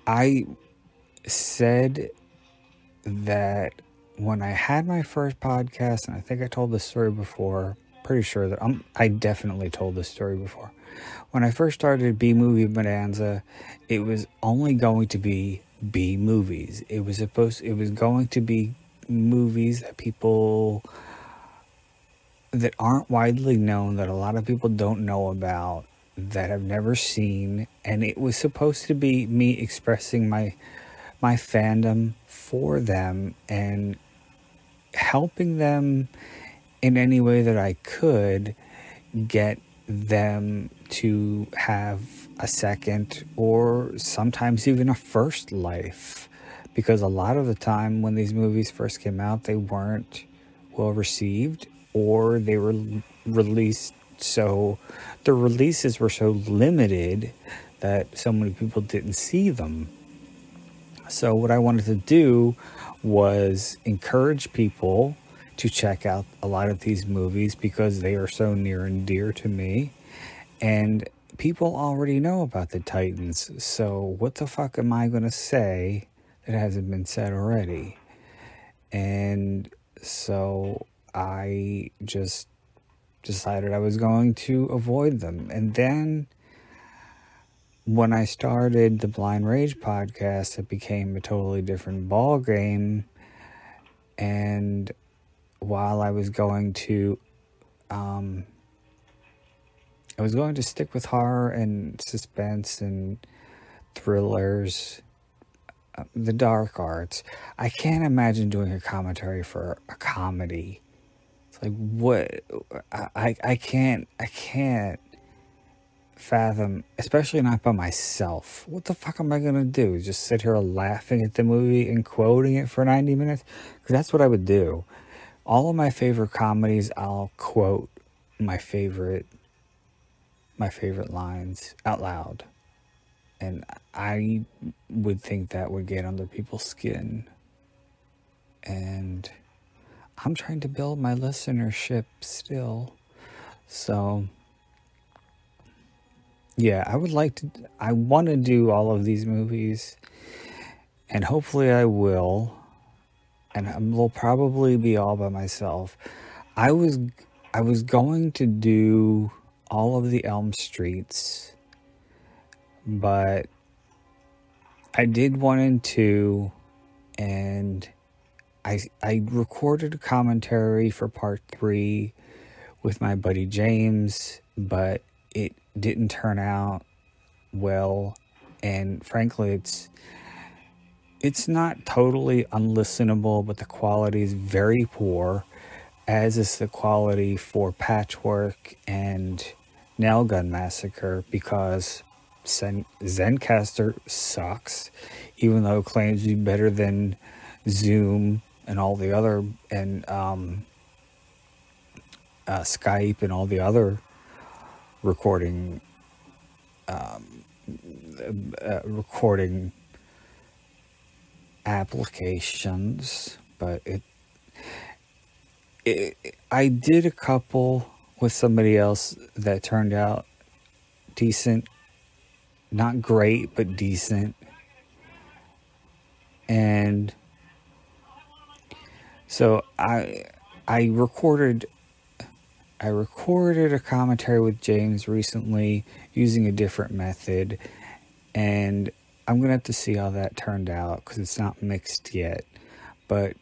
I said that when I had my first podcast, and I think I told this story before, pretty sure that I definitely told this story before. When I first started B Movie Bonanza, it was only going to be B movies. It was going to be movies that people that aren't widely known, that a lot of people don't know about, that I've never seen, and it was supposed to be me expressing my fandom for them and helping them in any way that I could get them to have a second or sometimes even a first life. Because a lot of the time when these movies first came out, they weren't well received, or they were released so the releases were so limited that so many people didn't see them. So what I wanted to do was encourage people to check out a lot of these movies because they are so near and dear to me. And people already know about the Titans, so what the fuck am I going to say that hasn't been said already? And so I just decided I was going to avoid them. And then when I started the Blind Rage podcast, it became a totally different ball game. And while I was going to stick with horror and suspense and thrillers, the dark arts, I can't imagine doing a commentary for a comedy. It's like, what? I can't fathom, especially not by myself. What the fuck am I gonna do? Just sit here laughing at the movie and quoting it for 90 minutes? Because that's what I would do. All of my favorite comedies, I'll quote my favorite lines out loud. And I would think that would get under people's skin. And I'm trying to build my listenership still. So yeah, I want to do all of these movies. and hopefully I will, and I will probably be all by myself. I was going to do all of the Elm Streets, but I did 1 and 2, and I recorded a commentary for part 3 with my buddy James, but it didn't turn out well, and frankly it's not totally unlistenable, but the quality is very poor, as is the quality for Patchwork and Nailgun Massacre, because Zencaster sucks, even though it claims to be better than Zoom and all the other, and Skype and all the other recording recording applications. But I did a couple with somebody else that turned out decent, not great, but decent. And so I recorded a commentary with James recently using a different method, and I'm gonna have to see how that turned out because it's not mixed yet. But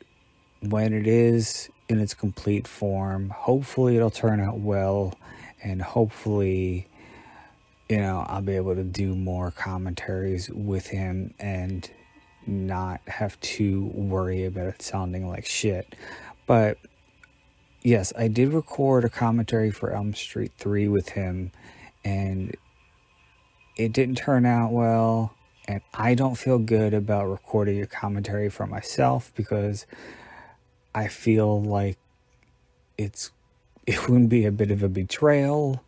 when it is in its complete form, hopefully it'll turn out well, and hopefully, I'll be able to do more commentaries with him and not have to worry about it sounding like shit. But yes, I did record a commentary for Elm Street 3 with him, and it didn't turn out well, and I don't feel good about recording a commentary for myself because I feel like it would be a bit of a betrayal,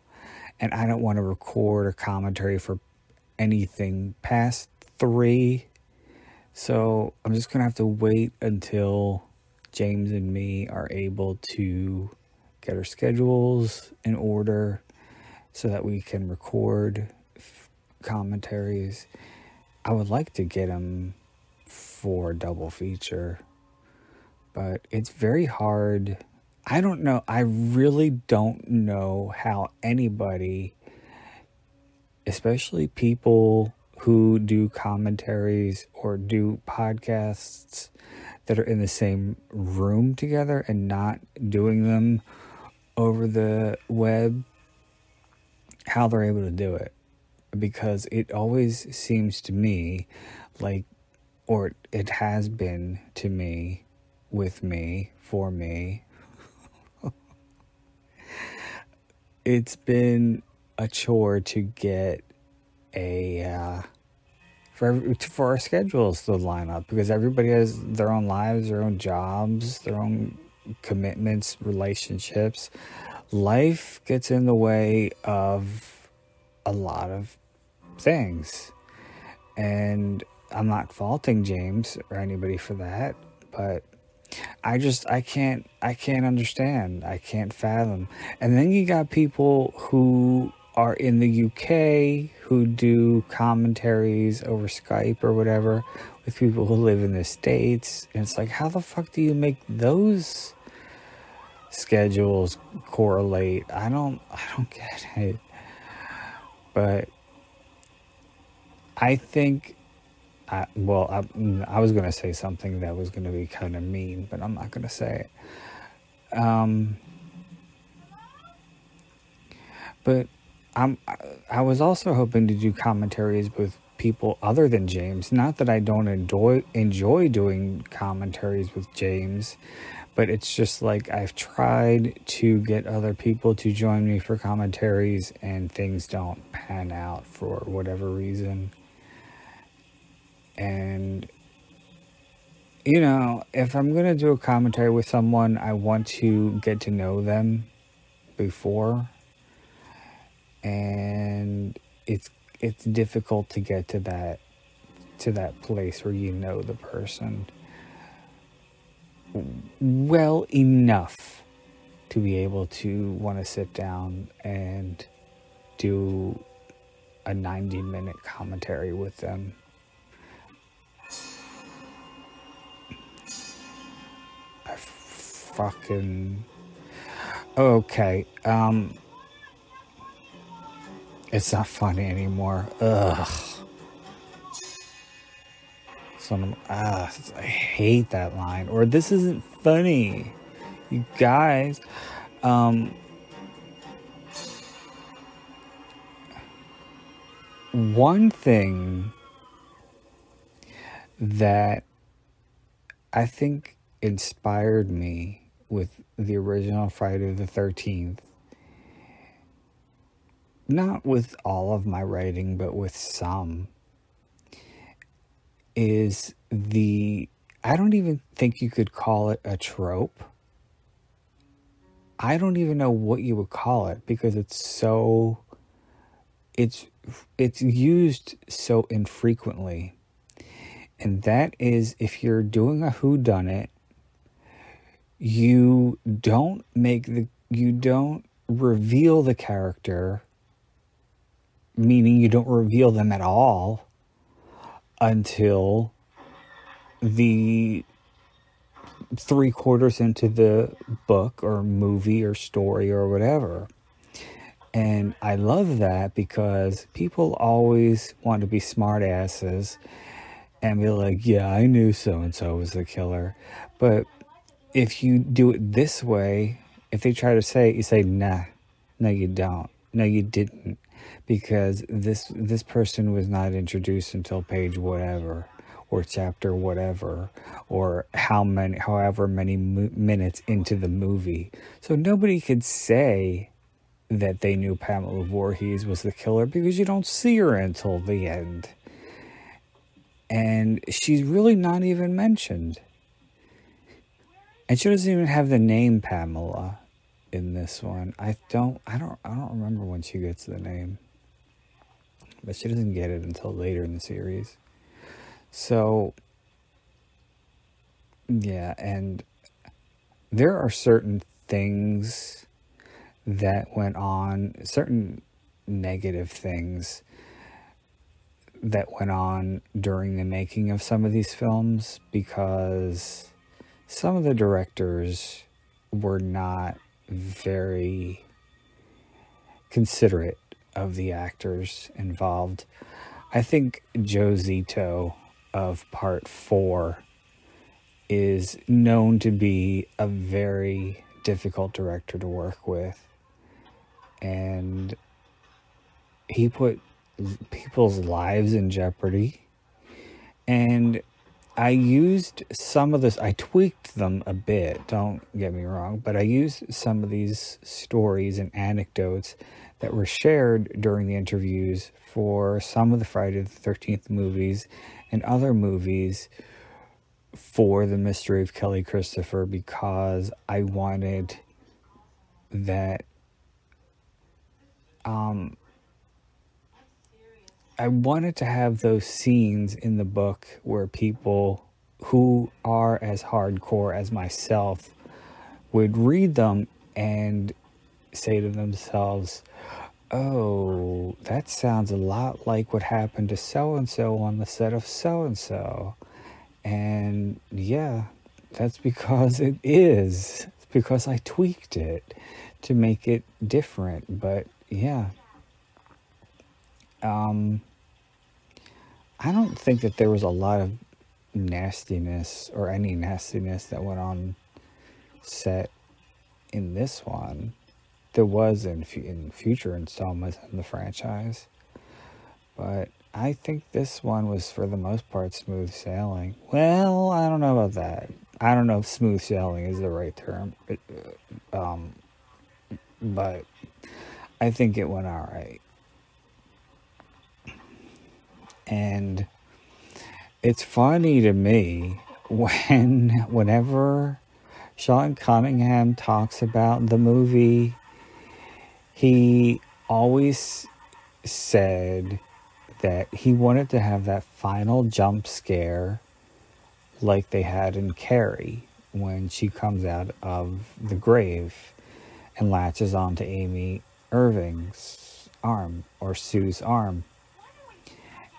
and I don't want to record a commentary for anything past 3. So I'm just gonna have to wait until James and me are able to get our schedules in order so that we can record commentaries. I would like to get them for a double feature, but it's very hard. I don't know. I really don't know how anybody, especially people who do commentaries or do podcasts that are in the same room together and not doing them over the web, how they're able to do it. Because it always seems to me like, or it has been to me, with me, for me, it's been a chore to get for our schedules to line up, because everybody has their own lives, their own jobs, their own commitments, relationships. Life gets in the way of a lot of things, and I'm not faulting James or anybody for that, but I can't understand. I can't fathom. And then you got people who are in the UK who do commentaries over Skype or whatever with people who live in the States. And it's like, how the fuck do you make those schedules correlate? I don't get it. But I think, I was going to say something that was going to be kind of mean, but I'm not going to say it. But I was also hoping to do commentaries with people other than James. Not that I don't enjoy doing commentaries with James, but it's just like I've tried to get other people to join me for commentaries and things don't pan out for whatever reason. And if I'm going to do a commentary with someone, I want to get to know them before. And it's difficult to get to that place where you know the person well enough to be able to want to sit down and do a 90-minute commentary with them. fucking... Okay, it's not funny anymore. Ugh. I hate that line. Or, this isn't funny. You guys, one thing that I think inspired me with the original Friday the 13th, not with all of my writing, but with some, is I don't even think you could call it a trope. I don't even know what you would call it, because it's used so infrequently. And that is, if you're doing a whodunit, you don't reveal the character, meaning you don't reveal them at all until the 3/4 into the book or movie or story or whatever. And I love that, because people always want to be smartasses and be like, yeah, I knew so-and-so was the killer. But if you do it this way, if they try to say it, you say, nah, no you don't. No you didn't. Because this person was not introduced until page whatever, or chapter whatever, or however many minutes into the movie. So nobody could say that they knew Pamela Voorhees was the killer, because you don't see her until the end. And she's really not even mentioned. And she doesn't even have the name Pamela in this one. I don't remember when she gets the name. But she doesn't get it until later in the series. So, yeah, and there are certain things that went on, certain negative things that went on during the making of some of these films, because some of the directors were not very considerate of the actors involved. I think Joe Zito of Part 4 is known to be a very difficult director to work with. And he put people's lives in jeopardy. And I used some of this, I tweaked them a bit, don't get me wrong, but I used some of these stories and anecdotes that were shared during the interviews for some of the Friday the 13th movies and other movies for The Mystery of Kelly Christopher, because I wanted that I wanted to have those scenes in the book where people who are as hardcore as myself would read them and say to themselves, oh, that sounds a lot like what happened to so-and-so on the set of so-and-so. And yeah, that's because it is. It's because I tweaked it to make it different. But yeah. I don't think that there was a lot of nastiness or any nastiness that went on set in this one. There was in future installments in the franchise. But I think this one was, for the most part, smooth sailing. Well, I don't know about that. I don't know if smooth sailing is the right term. But I think it went all right. And it's funny to me whenever Sean Cunningham talks about the movie, he always said that he wanted to have that final jump scare like they had in Carrie when she comes out of the grave and latches onto Amy Irving's arm, or Sue's arm.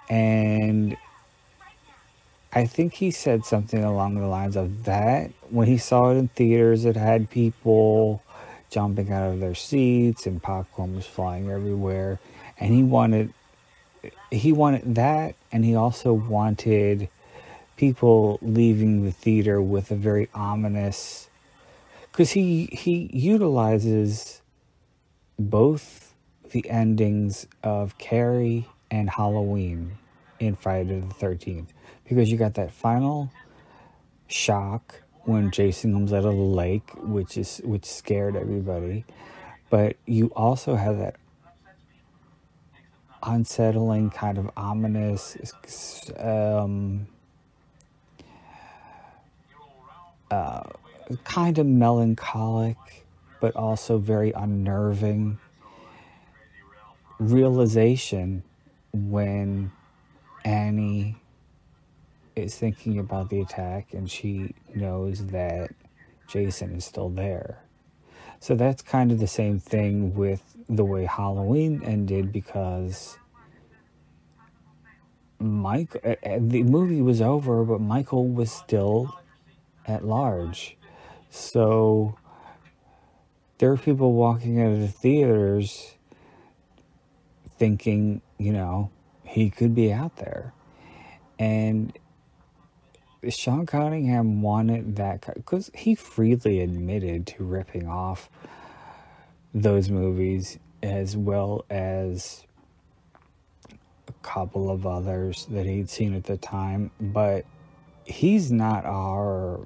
And I think he said something along the lines of that. When he saw it in theaters, it had people jumping out of their seats and popcorn was flying everywhere. And he wanted that, and he also wanted people leaving the theater with a very ominous, because he utilizes both the endings of Carrie and Halloween in Friday the 13th, because you got that final shock when Jason comes out of the lake, which scared everybody, but you also have that unsettling, kind of ominous, um, kind of melancholic, but also very unnerving realization when Annie is thinking about the attack and she knows that Jason is still there. So that's kind of the same thing with the way Halloween ended, because the movie was over, but Michael was still at large. So there are people walking out of the theaters thinking, he could be out there. And Sean Cunningham wanted that because he freely admitted to ripping off those movies as well as a couple of others that he'd seen at the time. But he's not our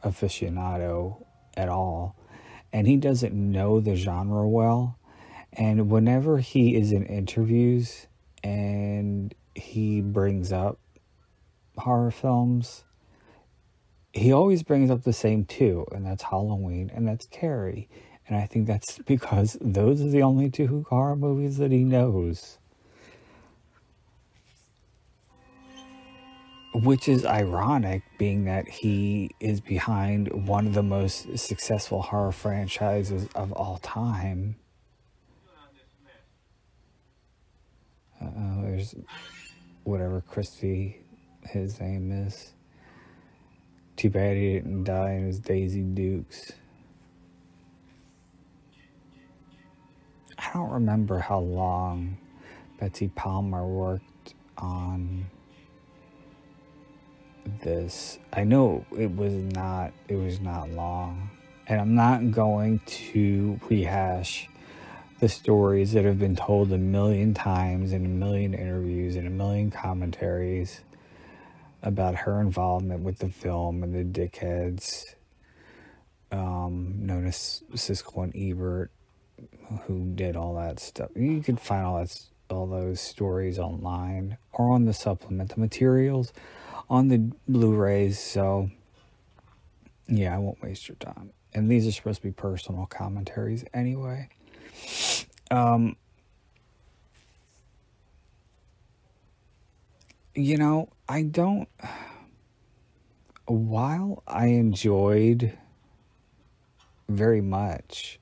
aficionado at all, and he doesn't know the genre well. And whenever he is in interviews and he brings up horror films, he always brings up the same two, and that's Halloween and that's Carrie. And I think that's because those are the only two horror movies that he knows. Which is ironic, being that he is behind one of the most successful horror franchises of all time. There's whatever Christy, his name is. Too bad he didn't die in his Daisy Dukes. I don't remember how long Betsy Palmer worked on this. I know it was not long. And I'm not going to rehash the stories that have been told a million times in a million interviews and a million commentaries about her involvement with the film and the dickheads known as Siskel and Ebert, who did all that stuff. You can find all those stories online or on the supplemental materials on the Blu-rays. So yeah, I won't waste your time. And these are supposed to be personal commentaries anyway. While I enjoyed very much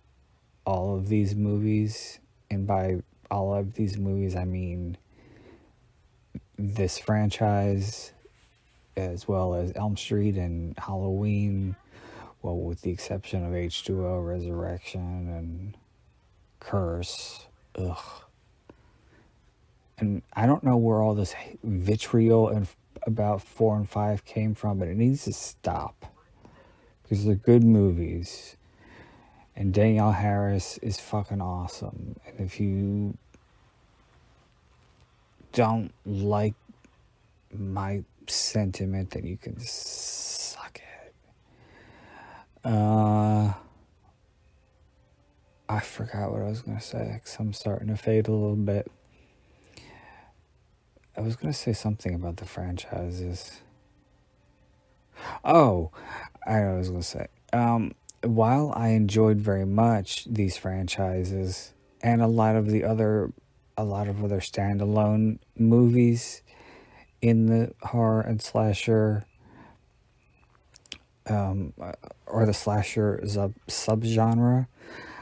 all of these movies, and by all of these movies I mean this franchise as well as Elm Street and Halloween, well, with the exception of H2O, Resurrection, and Curse. Ugh. And I don't know where all this vitriol and about 4 and 5 came from, but it needs to stop, because they're good movies. And Danielle Harris is fucking awesome. And if you don't like my sentiment, then you can suck it. I forgot what I was going to say, because I'm starting to fade a little bit. I was going to say something about the franchises. Oh, I know what I was going to say. While I enjoyed very much these franchises and a lot of other standalone movies in the horror and slasher, or the slasher subgenre,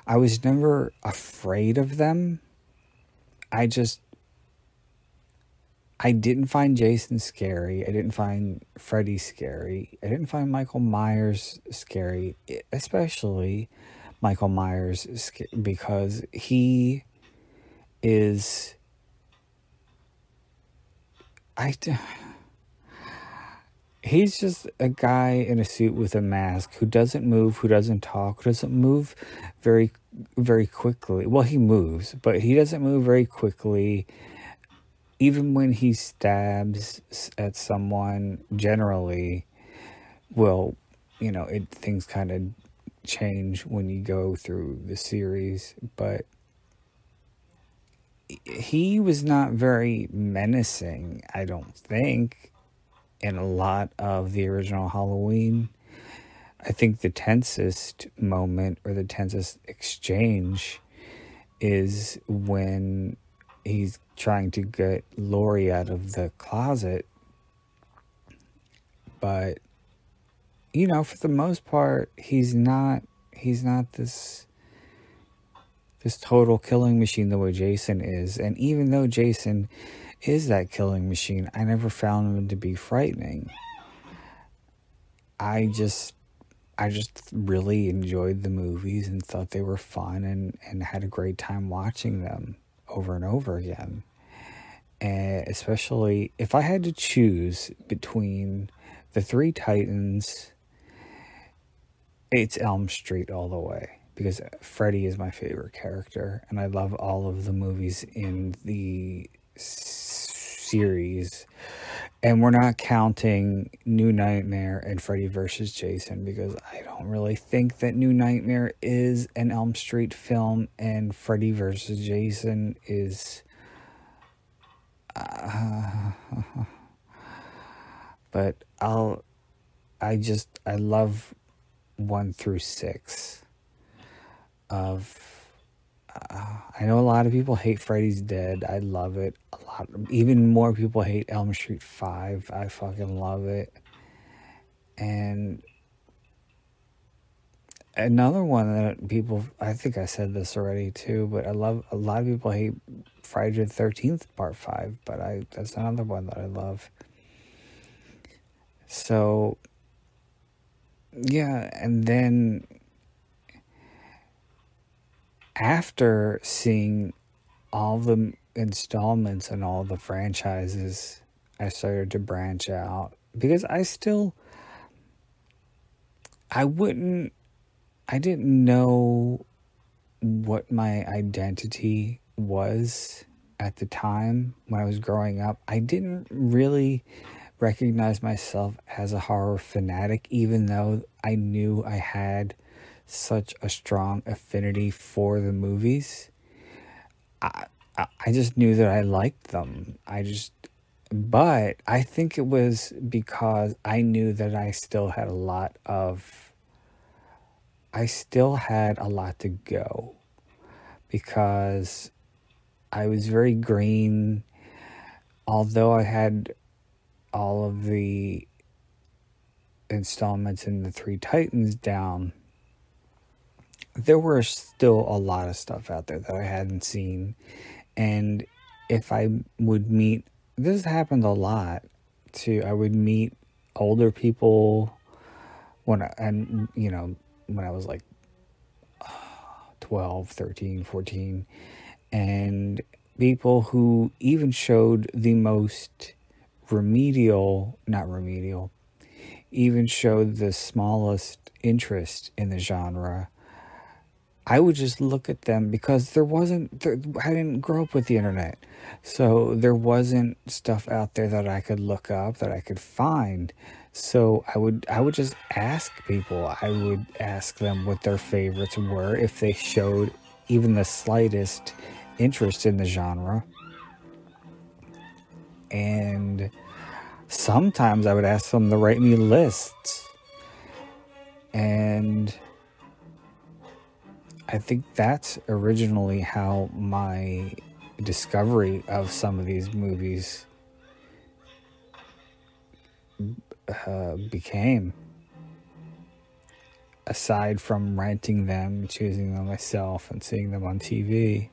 I was never afraid of them. I just I didn't find Jason scary. I didn't find Freddy scary. I didn't find Michael Myers scary, especially Michael Myers, because is I he's just a guy in a suit with a mask who doesn't move, who doesn't talk, who doesn't move very very quickly. Well, he moves, but he doesn't move very quickly. Even when he stabs at someone, generally, well, things kind of change when you go through the series, but he was not very menacing, I don't think, in a lot of the original Halloween. I think the tensest moment or the tensest exchange is when he's trying to get Laurie out of the closet. But for the most part, he's not this total killing machine the way Jason is. And even though Jason is that killing machine, I never found him to be frightening. I just really enjoyed the movies and thought they were fun and had a great time watching them over and over again. And especially if I had to choose between the Three Titans, it's Elm Street all the way, because Freddy is my favorite character and I love all of the movies in the series. And we're not counting New Nightmare and Freddy vs. Jason, because I don't really think that New Nightmare is an Elm Street film and Freddy vs. Jason is... but I love 1 through 6 of... I know a lot of people hate Freddy's Dead. I love it a lot. Even more people hate Elm Street 5. I fucking love it. And another one that people, I think I said this already too, but a lot of people hate Friday the 13th Part 5, but that's another one that I love. So, yeah, and then after seeing all the installments and all the franchises, I started to branch out, because I didn't know what my identity was at the time when I was growing up. I didn't really recognize myself as a horror fanatic, even though I knew I had such a strong affinity for the movies. I just knew that I liked them. But I think it was because I knew that I still had a lot to go, because I was very green. Although I had all of the installments in the Three Titans down, there were still a lot of stuff out there that I hadn't seen. And if I would meet, this happened a lot too, I would meet older people when I was like 12, 13, 14, and people who even showed the most even showed the smallest interest in the genre. I would just look at them, because I didn't grow up with the internet. So there wasn't stuff out there that I could look up, that I could find. So I would just ask people. I would ask them what their favorites were, if they showed even the slightest interest in the genre. And sometimes I would ask them to write me lists. And I think that's originally how my discovery of some of these movies became. Aside from renting them, choosing them myself, and seeing them on TV.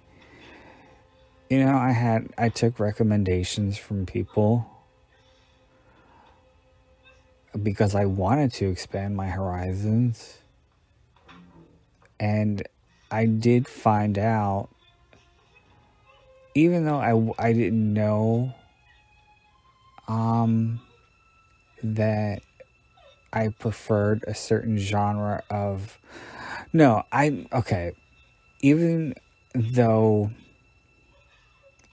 I took recommendations from people because I wanted to expand my horizons. And I did find out, even though I didn't know that I preferred a certain genre of. No, okay. Even though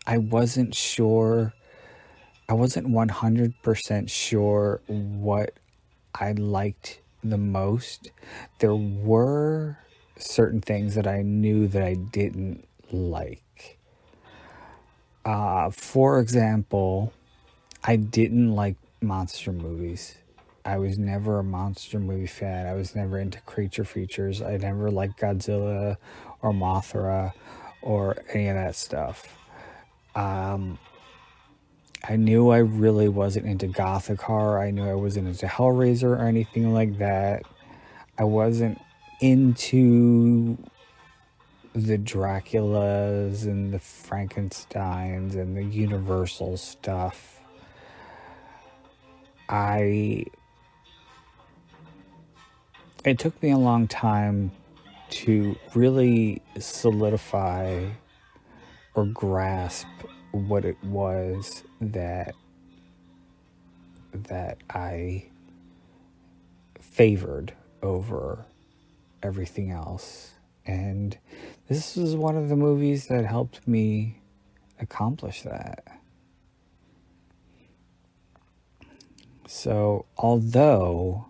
I wasn't sure, I wasn't 100% sure what I liked the most, there were certain things that I knew that I didn't like. For example, I didn't like monster movies. I was never a monster movie fan. I was never into creature features. I never liked Godzilla or Mothra or any of that stuff. I knew I really wasn't into gothic horror. I knew I wasn't into Hellraiser or anything like that. I wasn't into the Draculas and the Frankensteins and the Universal stuff. It took me a long time to really solidify or grasp what it was that I favored over everything else. And this was one of the movies that helped me accomplish that. So, although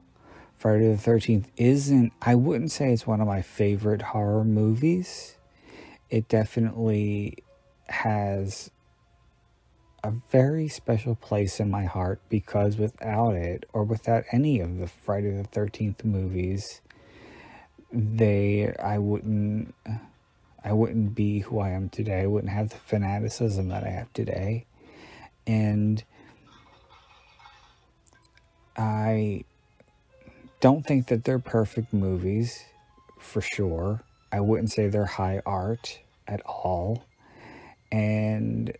Friday the 13th isn't, I wouldn't say it's one of my favorite horror movies, it definitely has a very special place in my heart, because without it, or without any of the Friday the 13th movies, I wouldn't be who I am today. I wouldn't have the fanaticism that I have today. And I don't think that they're perfect movies, for sure. I wouldn't say they're high art at all. And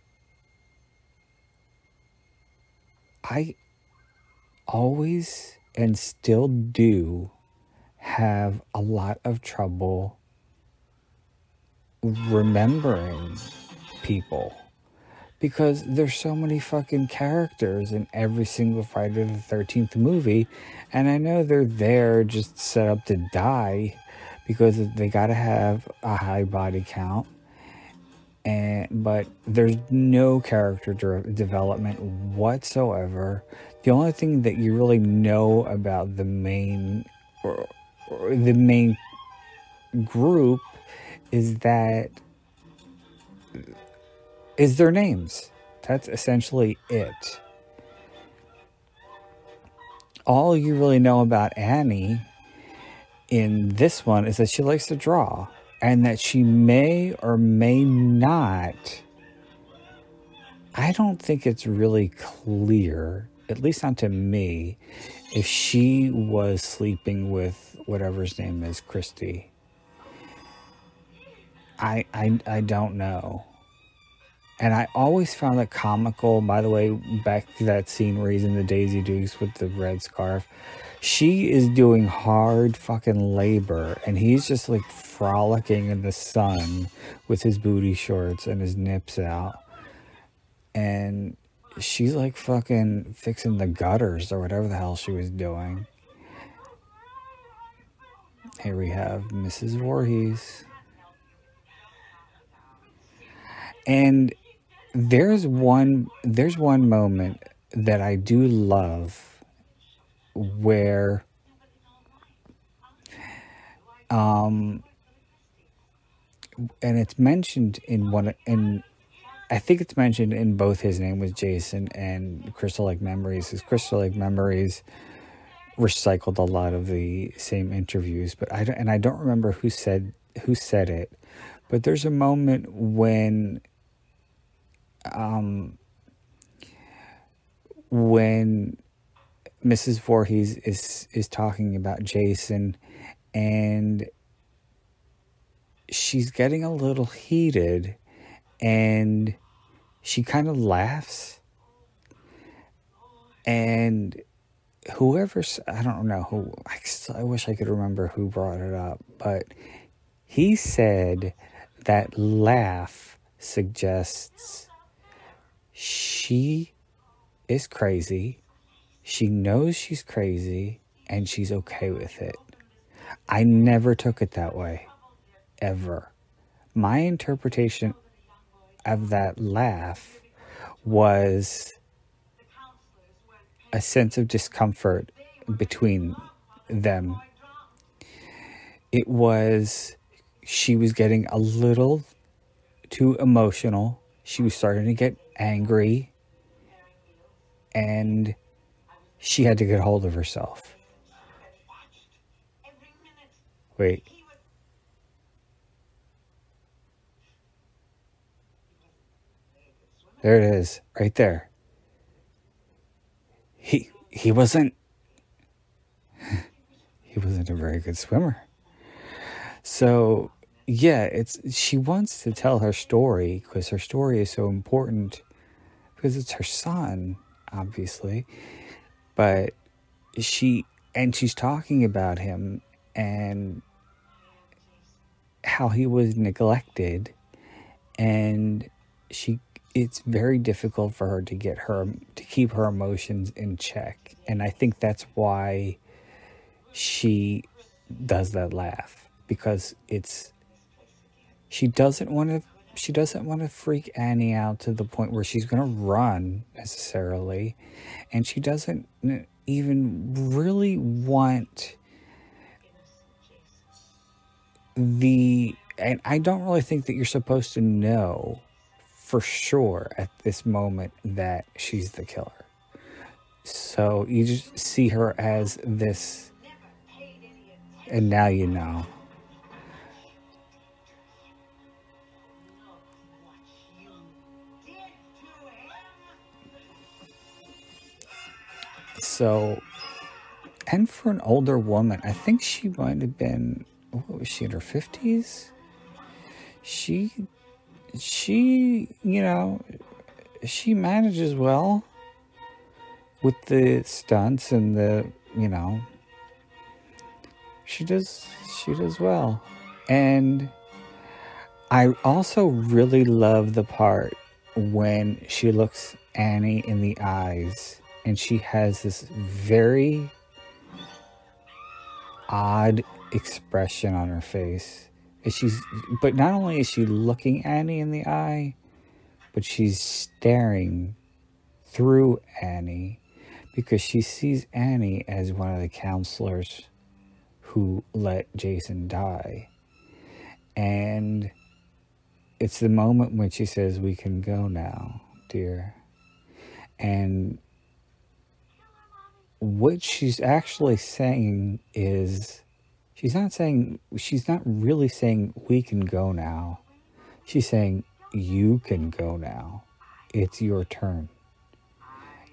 I always and still do have a lot of trouble remembering people, because there's so many fucking characters in every single Friday the 13th movie, and I know they're there just set up to die because they gotta have a high body count, but there's no character development whatsoever. The only thing that you really know about the main or the main group is their names. That's essentially it. All you really know about Annie in this one is that she likes to draw, and that she may or may not, I don't think it's really clear, at least not to me, if she was sleeping with whatever his name is, Christy. I don't know. And I always found it comical, by the way, back to that scene where he's in the Daisy Dukes with the red scarf. She is doing hard fucking labor, and he's just like frolicking in the sun with his booty shorts and his nips out. And she's like fucking fixing the gutters or whatever the hell she was doing. Here we have Mrs. Voorhees. And there's one moment that I do love where and it's mentioned in I think it's mentioned in both his name was Jason and Crystal Lake Memories. His Crystal Lake Memories recycled a lot of the same interviews, but I don't remember who said it. But there's a moment when Mrs. Voorhees is talking about Jason, and she's getting a little heated, and she kind of laughs, and I don't know who, I wish I could remember who brought it up, but he said that laugh suggests she is crazy, she knows she's crazy, and she's okay with it. I never took it that way, ever. My interpretation of that laugh was a sense of discomfort between them. It was, she was getting a little too emotional. She was starting to get angry, and she had to get hold of herself. Wait. There it is, right there. He wasn't a very good swimmer. So yeah, she wants to tell her story because her story is so important because it's her son, obviously. But she's talking about him and how he was neglected, and it's very difficult for her to keep her emotions in check. And I think that's why she does that laugh, because she doesn't want to freak Annie out to the point where she's going to run necessarily, and she doesn't even really want and I don't really think that you're supposed to know for sure at this moment that she's the killer. So you just see her as this, and now you know. So, and for an older woman, I think she might have been, what was she, in her 50s? She, she manages well with the stunts and she does well. And I also really love the part when she looks Annie in the eyes and she has this very odd expression on her face. But not only is she looking Annie in the eye, but she's staring through Annie because she sees Annie as one of the counselors who let Jason die. And it's the moment when she says, "We can go now, dear." And what she's actually saying is, she's not really saying, "We can go now." She's saying, "You can go now. It's your turn.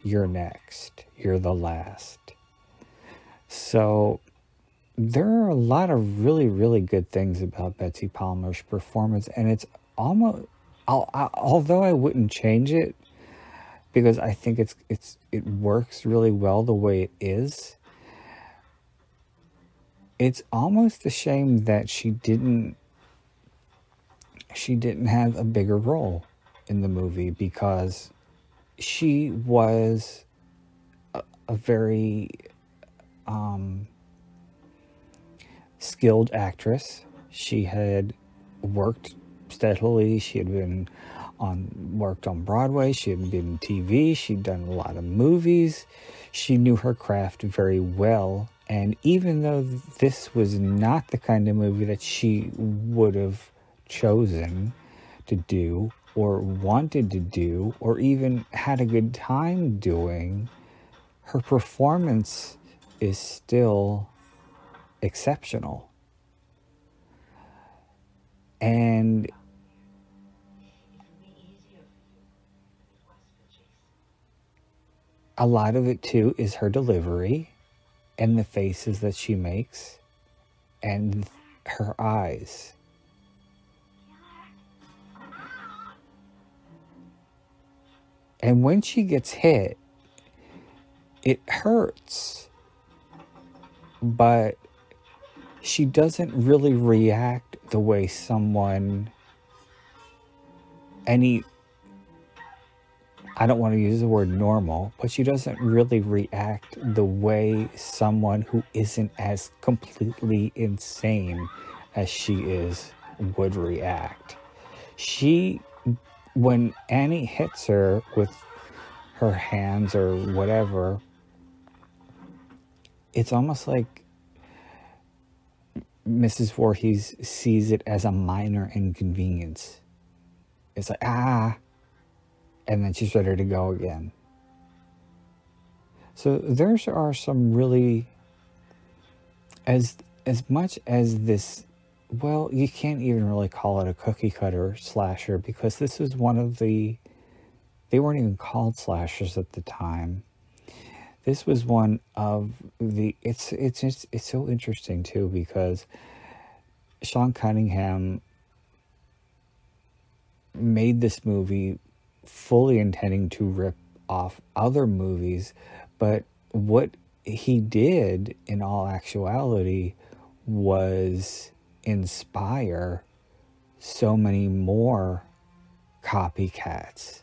You're next. You're the last." So there are a lot of really, really good things about Betsy Palmer's performance, and it's almost, although I wouldn't change it because I think it works really well the way it is. It's almost a shame that she didn't have a bigger role in the movie, because she was a very skilled actress. She had worked steadily. She had worked on Broadway. She had been in TV. She'd done a lot of movies. She knew her craft very well. And even though this was not the kind of movie that she would have chosen to do or wanted to do or even had a good time doing, her performance is still exceptional. And a lot of it too is her delivery and the faces that she makes and her eyes. And when she gets hit, it hurts, but she doesn't really react the way someone, I don't want to use the word normal, but she doesn't really react the way someone who isn't as completely insane as she is would react. When Annie hits her with her hands or whatever, it's almost like Mrs. Voorhees sees it as a minor inconvenience. It's like, and then she's ready to go again. So there are some really, as much as this, well, you can't even really call it a cookie cutter slasher, because this is one of they weren't even called slashers at the time. This was one of it's so interesting too, because Sean Cunningham made this movie fully intending to rip off other movies, but what he did in all actuality was inspire so many more copycats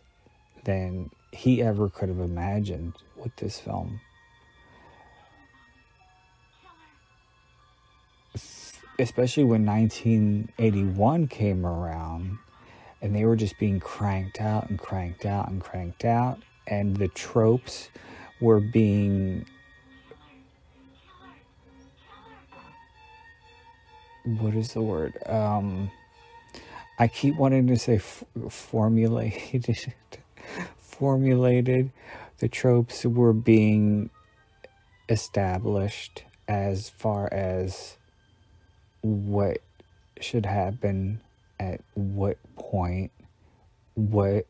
than he ever could have imagined with this film. Especially when 1981 came around and they were just being cranked out and cranked out and cranked out, and the tropes were being, what is the word? I keep wanting to say formulated. Formulated. The tropes were being established as far as what should happen at what point, when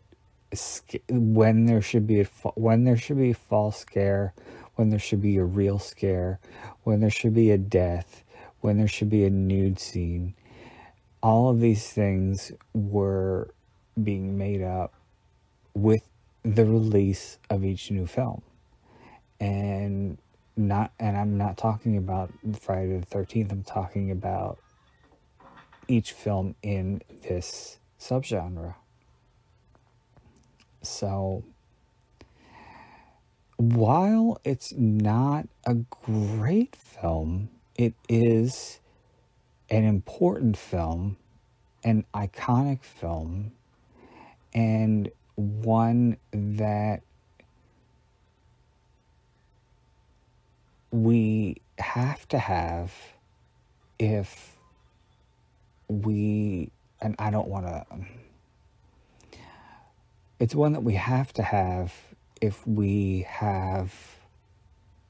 there should be a false scare, when there should be a real scare, when there should be a death, when there should be a nude scene. All of these things were being made up with the release of each new film. And I'm not talking about Friday the 13th, I'm talking about each film in this subgenre. So while it's not a great film, it is an important film, an iconic film, and one that we have to have if we, and I don't want to, it's one that we have to have if we have,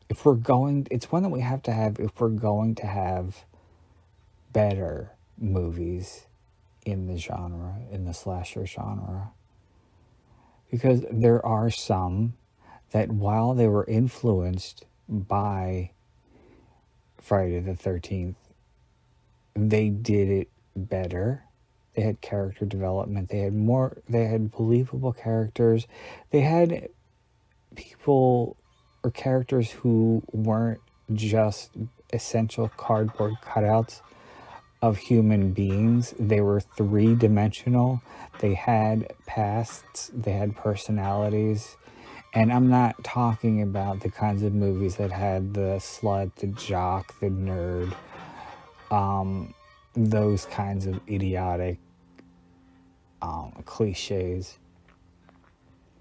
if we're going, it's one that we have to have if we're going to have better movies in the genre, in the slasher genre. Because there are some that, while they were influenced by Friday the 13th, they did it better. They had character development. They had believable characters. They had people or characters who weren't just essential cardboard cutouts of human beings. They were three-dimensional. They had pasts. They had personalities. And I'm not talking about the kinds of movies that had the slut, the jock, the nerd, those kinds of idiotic cliches.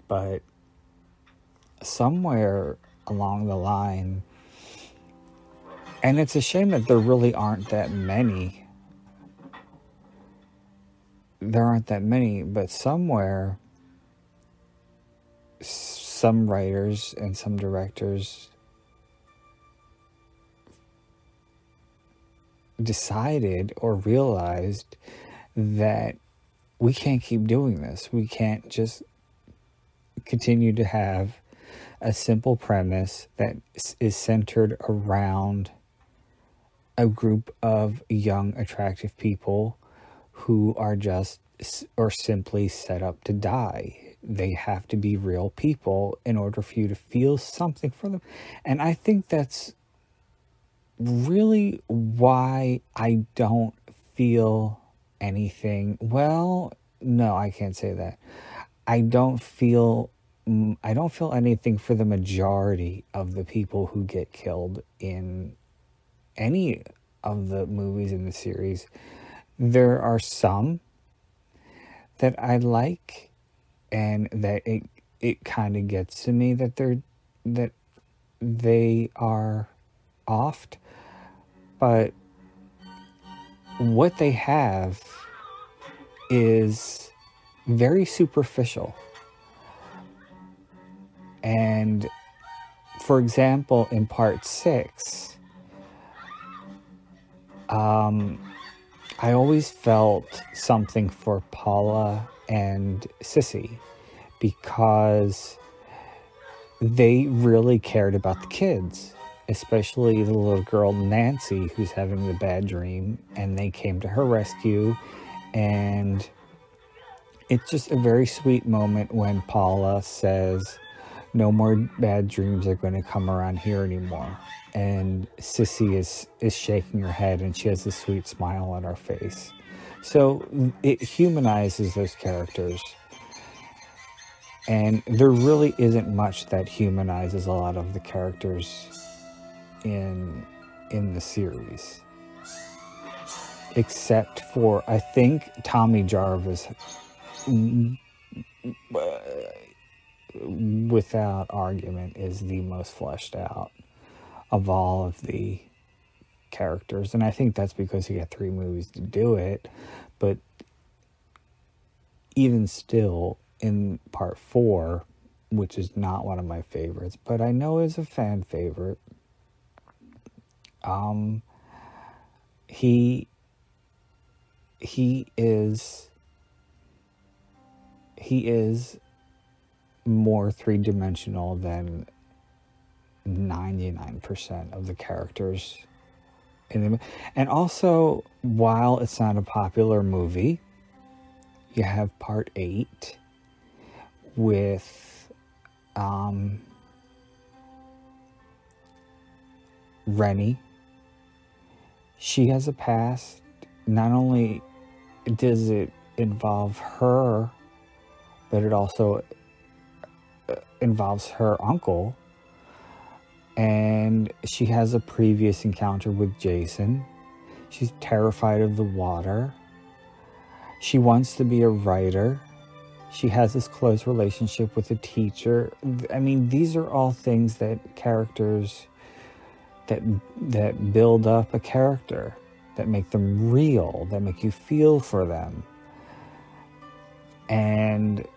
But somewhere along the line, and it's a shame that there really aren't that many. There aren't that many, but somewhere, some writers and some directors decided or realized that we can't keep doing this. We can't just continue to have a simple premise that is centered around a group of young, attractive people who are just or simply set up to die. they have to be real people in order for you to feel something for them. And I think that's really why I don't feel anything. Well, no, I can't say that. I don't feel I don't feel anything for the majority of the people who get killed in any of the movies in the series. There are some that I like, and that it kind of gets to me that they are oft, but what they have is very superficial. And for example, in part 6, I always felt something for Paula and Sissy because they really cared about the kids, especially the little girl Nancy who's having the bad dream, and they came to her rescue. And it's just a very sweet moment when Paula says, no more bad dreams are going to come around here anymore. And Sissy is shaking her head, and she has a sweet smile on her face. So it humanizes those characters. And there really isn't much that humanizes a lot of the characters in the series. Except for, I think, Tommy Jarvis, without argument, is the most fleshed out of all of the characters. And I think that's because he had 3 movies to do it. But even still, in part 4, which is not one of my favorites, but I know is a fan favorite, he is more three-dimensional than 99% of the characters in the. And also, while it's not a popular movie, you have part 8 with Rennie. She has a past. Not only does it involve her, but it also involves her uncle. And she has a previous encounter with Jason. She's terrified of the water. She wants to be a writer. She has this close relationship with a teacher. I mean, these are all things that characters that build up a character, that make them real, that make you feel for them. And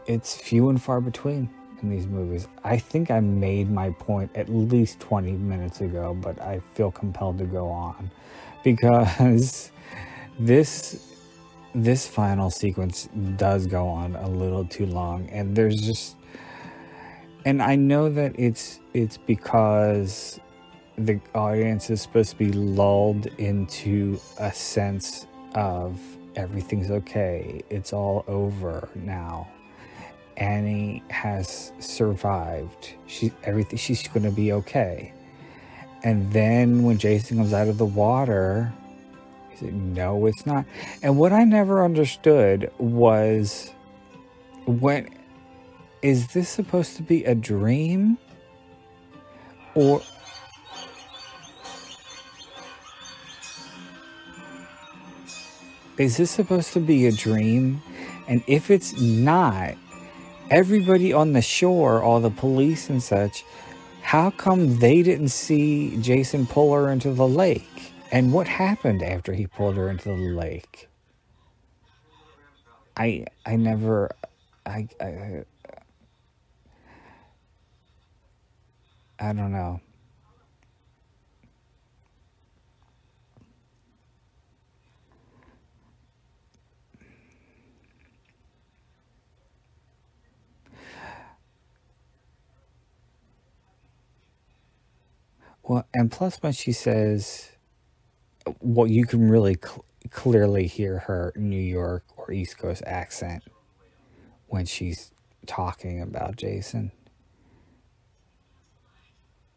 it's few and far between in these movies. I think I made my point at least 20 minutes ago, but I feel compelled to go on because this final sequence does go on a little too long, and there's just, and I know that it's because the audience is supposed to be lulled into a sense of everything's okay, it's all over now. Annie has survived. She's going to be okay. And then when Jason comes out of the water, he said, no, it's not. And what I never understood was, when is this supposed to be a dream? Or is this supposed to be a dream? And if it's not, everybody on the shore, all the police and such, how come they didn't see Jason pull her into the lake? And what happened after he pulled her into the lake? I never, I don't know. Well, and plus when she says, what you can really clearly hear her New York or East Coast accent when she's talking about Jason.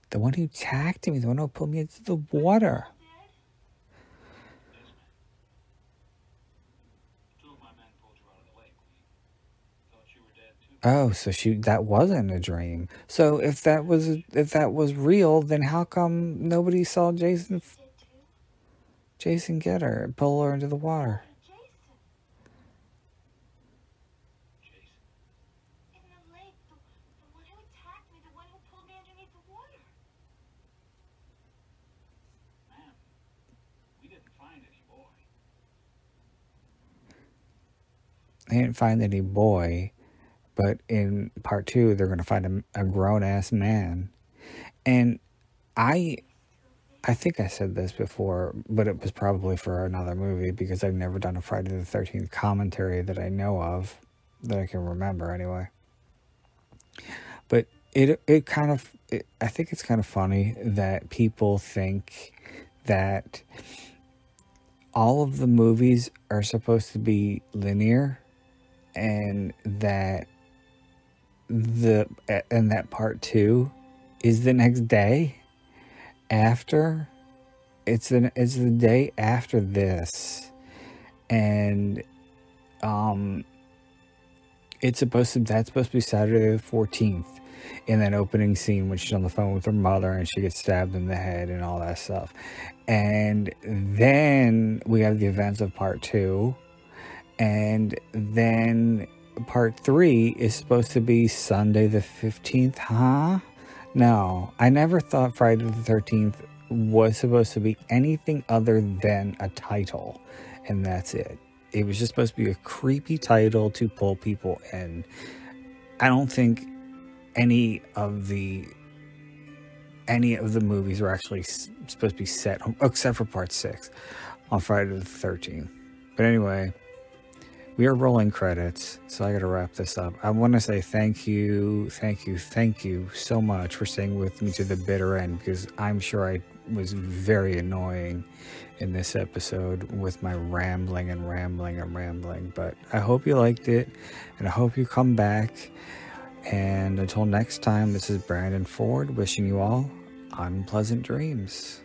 The one who attacked me, the one who pulled me into the water. Oh, so that wasn't a dream. So if that was real, then how come nobody saw Jason get her and pull her into the water? They didn't find any boy, but in part 2, they're going to find a grown-ass man. And I think I said this before, but it was probably for another movie because I've never done a Friday the 13th commentary that I know of, that I can remember anyway. But it kind of, I think it's kind of funny that people think that all of the movies are supposed to be linear, and that part 2 is the next day after. It's the day after this, and that's supposed to be Saturday the 14th, in that opening scene when she's on the phone with her mother and she gets stabbed in the head and all that stuff. And then we have the events of part 2, and then part 3 is supposed to be Sunday the 15th, huh? No, I never thought Friday the 13th was supposed to be anything other than a title, and that's it. It was just supposed to be a creepy title to pull people in. I don't think any of the movies were actually supposed to be set, except for part 6, on Friday the 13th. But anyway, we are rolling credits, so I gotta wrap this up. I want to say thank you so much for staying with me to the bitter end, because I'm sure I was very annoying in this episode with my rambling. But I hope you liked it, and I hope you come back. And until next time, this is Brandon Ford wishing you all unpleasant dreams.